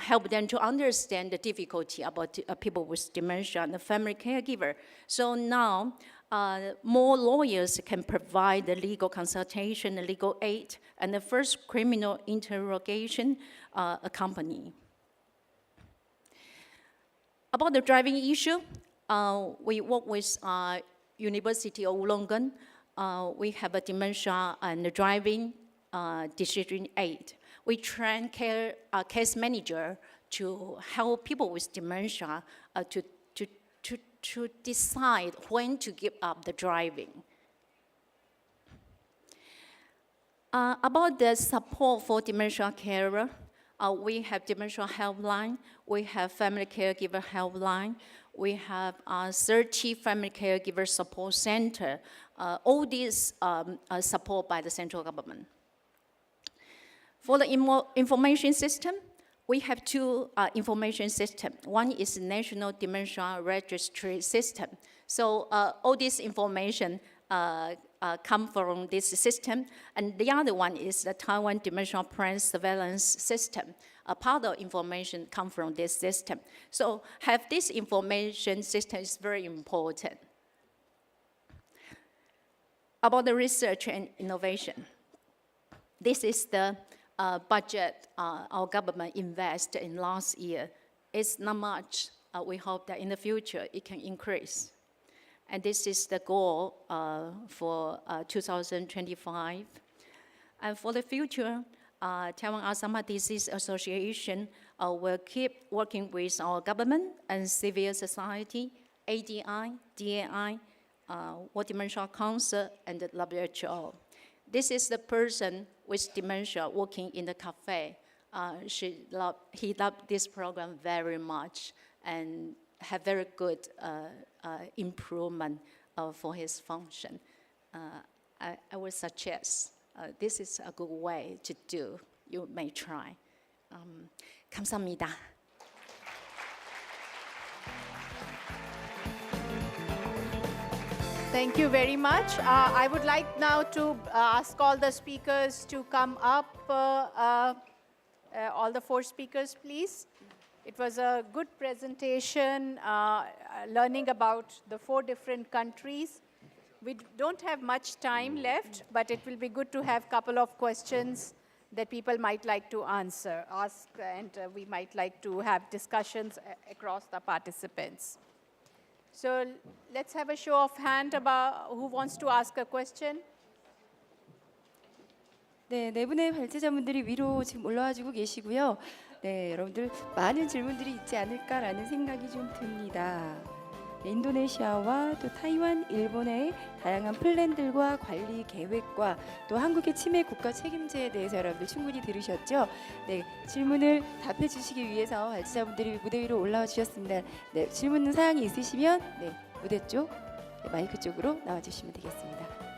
help them to understand the difficulty about people with dementia and the family caregiver. So now, more lawyers can provide the legal consultation, the legal aid, and the first criminal interrogation accompany. About the driving issue, we work with University of Wollongong. We have a dementia and driving decision aid. We train case manager to help people with dementia to decide when to give up the driving. About the support for dementia carer, we have dementia helpline, we have family caregiver helpline, we have 30 family caregiver support center. All these are supported by the central government. For the information system, we have two information systems. One is National Dementia Registry System. So all this information come from this system. And the other one is the Taiwan Dementia Plan Surveillance System. A part of information come from this system. So have this information system is very important. About the research and innovation. This is the budget our government invested in last year. It's not much. We hope that in the future it can increase. And this is the goal for 2025. And for the future, Taiwan Alzheimer's Disease Association will keep working with our government and civil society, ADI, DAI, World Dementia Council, and the WHO. This is the person with dementia working in the cafe. He loved this program very much and have very good improvement for his function. I would suggest this is a good way to do. You may try. 감사합니다. Thank you very much. I would like now to ask all the speakers to come up. All the four speakers, please. It was a good presentation, learning about the 4 different countries. We don't have much time left, but it will be good to have a couple of questions that people might like to ask, and we might like to have discussions across the participants. So let's have a show of hand about who wants to ask a question. 네, 네 분의 발제자분들이 위로 지금 올라와주고 계시고요. 네, 여러분들 많은 질문들이 있지 않을까라는 생각이 좀 듭니다. 네, 인도네시아와 또 타이완, 일본의 다양한 플랜들과 관리 계획과 또 한국의 치매 국가 책임제에 대해서 여러분들 충분히 들으셨죠? 네, 질문을 답해 주시기 위해서 발제자분들이 무대 위로 올라와 주셨습니다. 네, 질문 사항이 있으시면 네, 무대 쪽, 네, 마이크 쪽으로 나와 주시면 되겠습니다.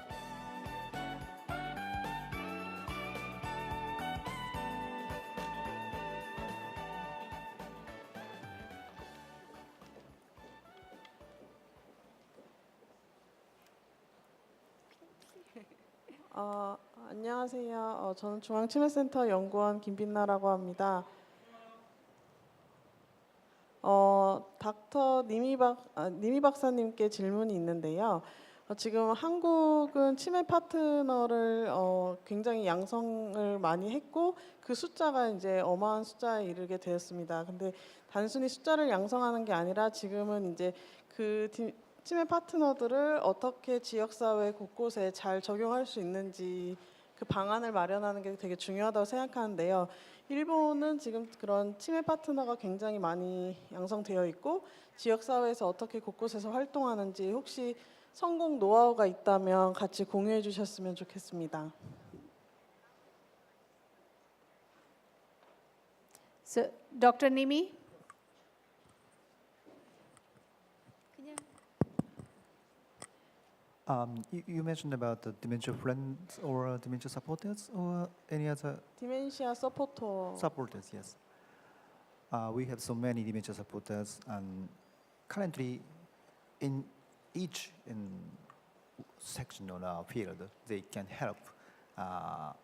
안녕하세요. 저는 중앙치매센터 연구원 김빛나라고 합니다. 닥터 니미 박사님께 질문이 있는데요. 지금 한국은 치매 파트너를 굉장히 양성을 많이 했고 그 숫자가 이제 어마어마한 숫자에 이르게 되었습니다. 근데 단순히 숫자를 양성하는 게 아니라 지금은 이제 그 치매 파트너들을 어떻게 지역사회 곳곳에 잘 적용할 수 있는지 그 방안을 마련하는 게 되게 중요하다고 생각하는데요. 일본은 지금 그런 치매 파트너가 굉장히 많이 양성되어 있고 지역사회에서 어떻게 곳곳에서 활동하는지 혹시 성공 노하우가 있다면 같이 공유해 주셨으면 좋겠습니다. So, Dr. Nimi? You mentioned about the dementia friends or dementia supporters or any other 디멘시아 서포터. supporters, yes. We have so many dementia supporters, and currently in each section of our field, they can help a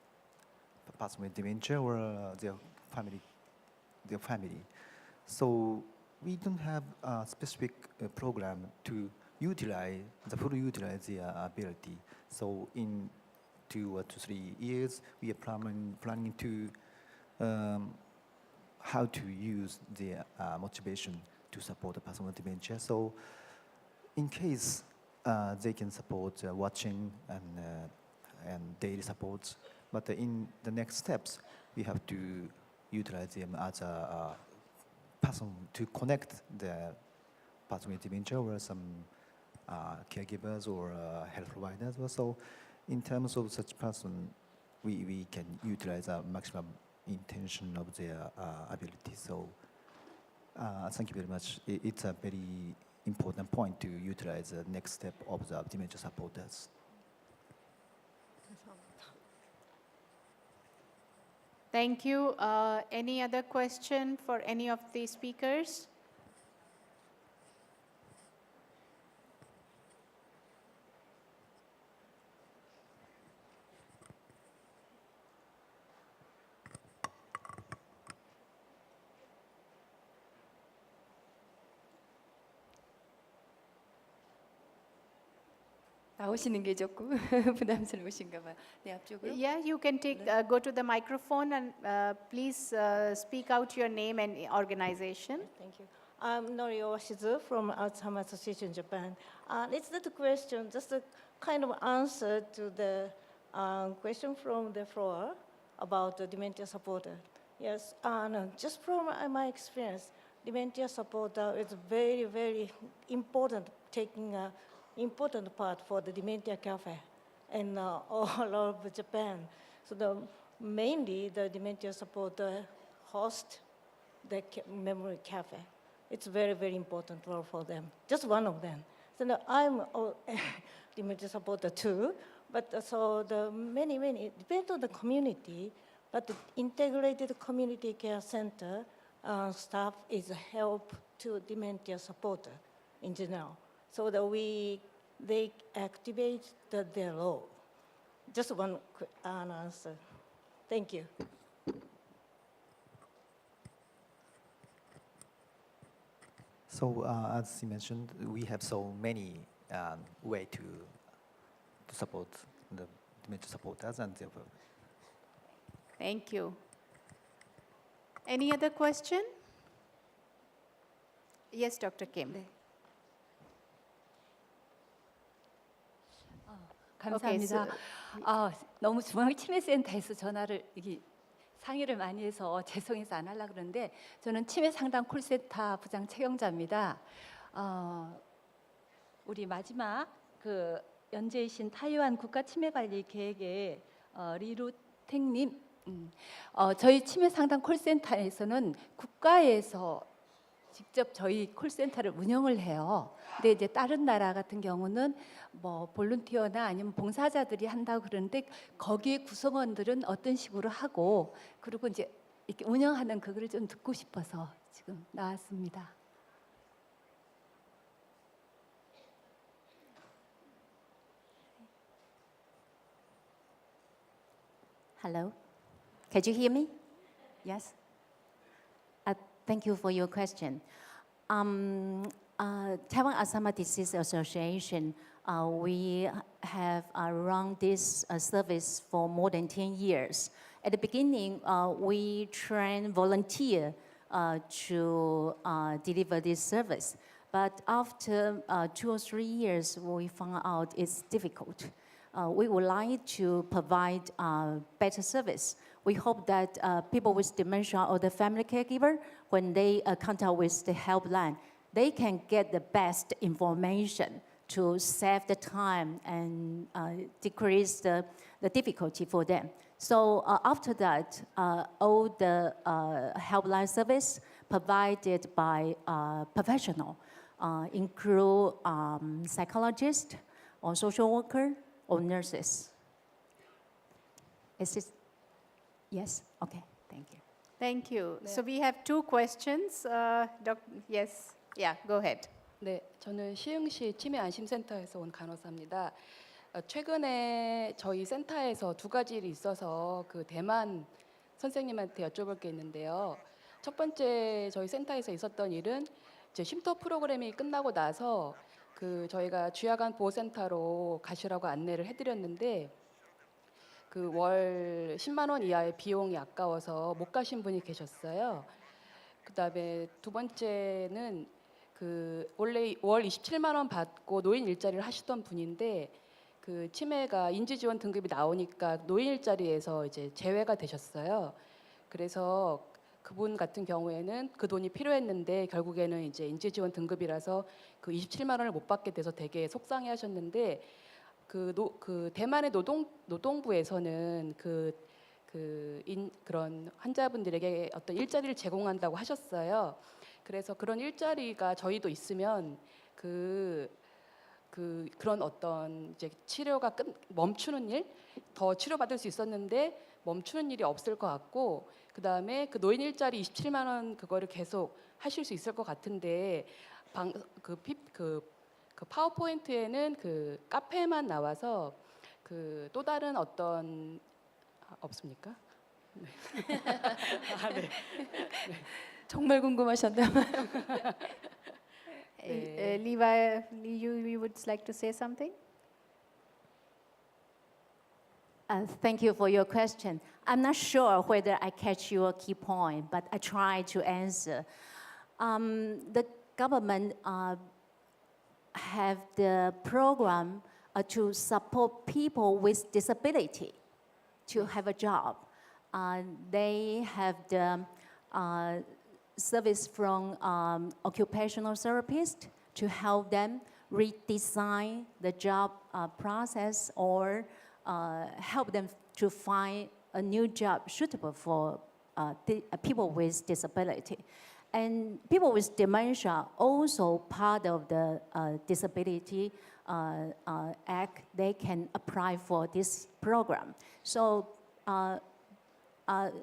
person with dementia or their family. So we don't have a specific program to fully utilize their ability. So in 2 or 3 years, we are planning to how to use their motivation to support a person with dementia. So in case they can support watching and daily support, but in the next steps, we have to utilize them as a person to connect the person with dementia or some caregivers or health providers. So in terms of such person, we can utilize a maximum intention of their ability. So thank you very much. It's a very important point to utilize the next step of the dementia supporters. Thank you. Any other question for any of the speakers? 나오시는 게 조금 부담스러우신가 봐요. 네, 앞쪽으로. Yeah, you can take go to the microphone and please speak out your name and organization. Thank you. I'm Nori Washizu from Alzheimer's Association Japan. It's not a question, just a kind of answer to the question from the floor about the dementia supporter. Yes, no, just from my experience, dementia supporter is very, very important, taking an important part for the dementia cafe in all over Japan. So mainly the dementia supporter host the memory cafe. It's very, very important role for them. Just one of them. So now I'm a dementia supporter too, but so the many, it depends on the community, but the integrated community care center staff is a help to dementia supporter in general. So that they activate their role. Just one quick answer. Thank you. So as you mentioned, we have so many ways to support the dementia supporters and their work. Thank you. Any other question? Yes, Dr. Kim. 네. 감사합니다. 너무 중앙치매센터에서 전화를 상의를 많이 해서 죄송해서 안 하려고 그러는데 저는 치매 상담 콜센터 부장 최경자입니다. 우리 마지막 그 연재이신 타이완 국가치매관리 계획의 리루탱님, 저희 치매 상담 콜센터에서는 국가에서 직접 저희 콜센터를 운영을 해요. 근데 이제 다른 나라 같은 경우는 뭐 볼런티어나 아니면 봉사자들이 한다고 그러는데 거기에 구성원들은 어떤 식으로 하고 그리고 이제 이렇게 운영하는 그거를 좀 듣고 싶어서 지금 나왔습니다. Hello, can you hear me? Yes. Thank you for your question. Taiwan Alzheimer's Disease Association, we have run this service for more than 10 years. At the beginning, we trained volunteers to deliver this service. But after 2 or 3 years, we found out it's difficult. We would like to provide better service. We hope that people with dementia or the family caregiver, when they contact with the helpline, they can get the best information to save the time and decrease the difficulty for them. So after that, all the helpline service provided by professionals include psychologists or social worker or nurses. Is this? Yes? Okay, thank you. Thank you. So we have 2 questions. Yes, yeah, go ahead. 네, 저는 시흥시 치매 안심센터에서 온 간호사입니다. 최근에 저희 센터에서 2가지 일이 있어서 그 대만 선생님한테 여쭤볼 게 있는데요. 첫 번째 저희 센터에서 있었던 일은 이제 쉼터 프로그램이 끝나고 나서 그 저희가 주야간 보호센터로 가시라고 안내를 해드렸는데 그 월 10만 원 이하의 비용이 아까워서 못 가신 분이 계셨어요. 그다음에 2번째는 그 원래 월 27만 원 받고 노인 일자리를 하시던 분인데 그 치매가 인지지원 등급이 나오니까 노인 일자리에서 이제 제외가 되셨어요. 그래서 그분 같은 경우에는 그 돈이 필요했는데 결국에는 이제 인지지원 등급이라서 그 27만 원을 못 받게 돼서 되게 속상해하셨는데 그 대만의 노동부에서는 그런 환자분들에게 어떤 일자리를 제공한다고 하셨어요. 그래서 그런 일자리가 저희도 있으면 그런 어떤 이제 치료가 멈추는 일, 더 치료받을 수 있었는데 멈추는 일이 없을 것 같고, 그 다음에 그 노인 일자리 27만 원 그거를 계속 하실 수 있을 것 같은데, 그 파워포인트에는 그 카페만 나와서 그 또 다른 어떤 없습니까? 네. 네. 정말 궁금하셨나요? Levi, you would like to say something? Thank you for your question. I'm not sure whether I catch your key point, but I try to answer. The government have the program to support people with disability to have a job. They have the service from occupational therapists to help them redesign the job process or help them to find a new job suitable for people with disability. And people with dementia also part of the disability act. They can apply for this program. So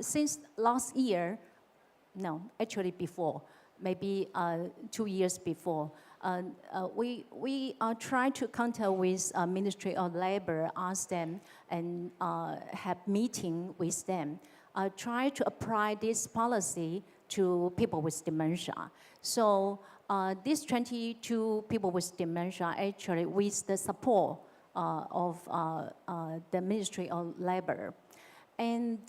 since last year, no, actually before, maybe 2 years before, we try to contact with Ministry of Labor, ask them, and have meeting with them, try to apply this policy to people with dementia. So these 22 people with dementia, actually with the support of the Ministry of Labor. And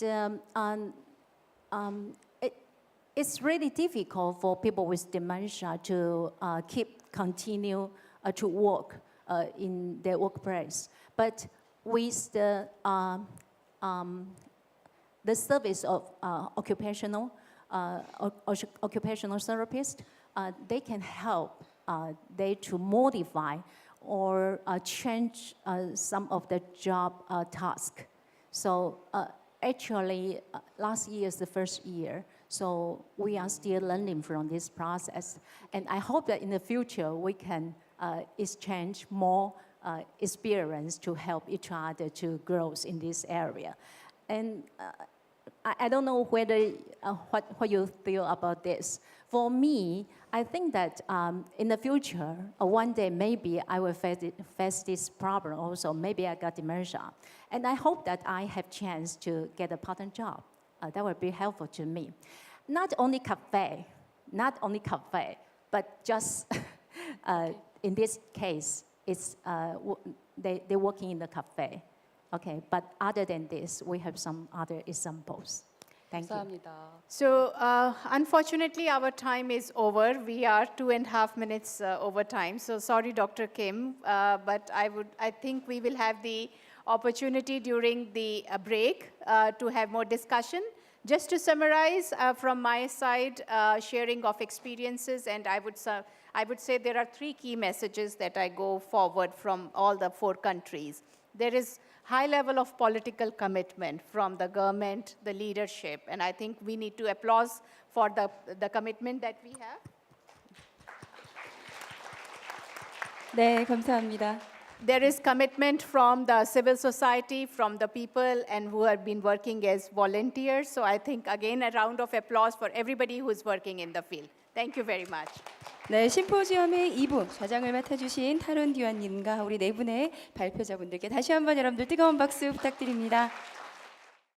it's really difficult for people with dementia to continue to work in their workplace. But with the service of occupational therapists, they can help they to modify or change some of the job tasks. So actually, last year is the first year. So we are still learning from this process. And I hope that in the future, we can exchange more experience to help each other to grow in this area. And I don't know whether what you feel about this. For me, I think that in the future, one day maybe I will face this problem also. Maybe I got dementia. And I hope that I have chance to get a part-time job. That would be helpful to me. Not only cafe, but just in this case, it's they're working in the cafe. Okay, but other than this, we have some other examples. Thank you. 감사합니다. So unfortunately, our time is over. We are 2.5 minutes over time. So sorry, Dr. Kim, but I think we will have the opportunity during the break to have more discussion. Just to summarize from my side, sharing of experiences, and I would say there are 3 key messages that I go forward from all the 4 countries. There is high level of political commitment from the government, the leadership, and I think we need to applaud for the commitment that we have. 네, 감사합니다. There is commitment from the civil society, from the people, and who have been working as volunteers. So I think, again, a round of applause for everybody who is working in the field. Thank you very much. 네, 심포지엄의 2부 좌장을 맡아주신 타론 디완님과 우리 4분의 발표자분들께 다시 한번 여러분들 뜨거운 박수 부탁드립니다.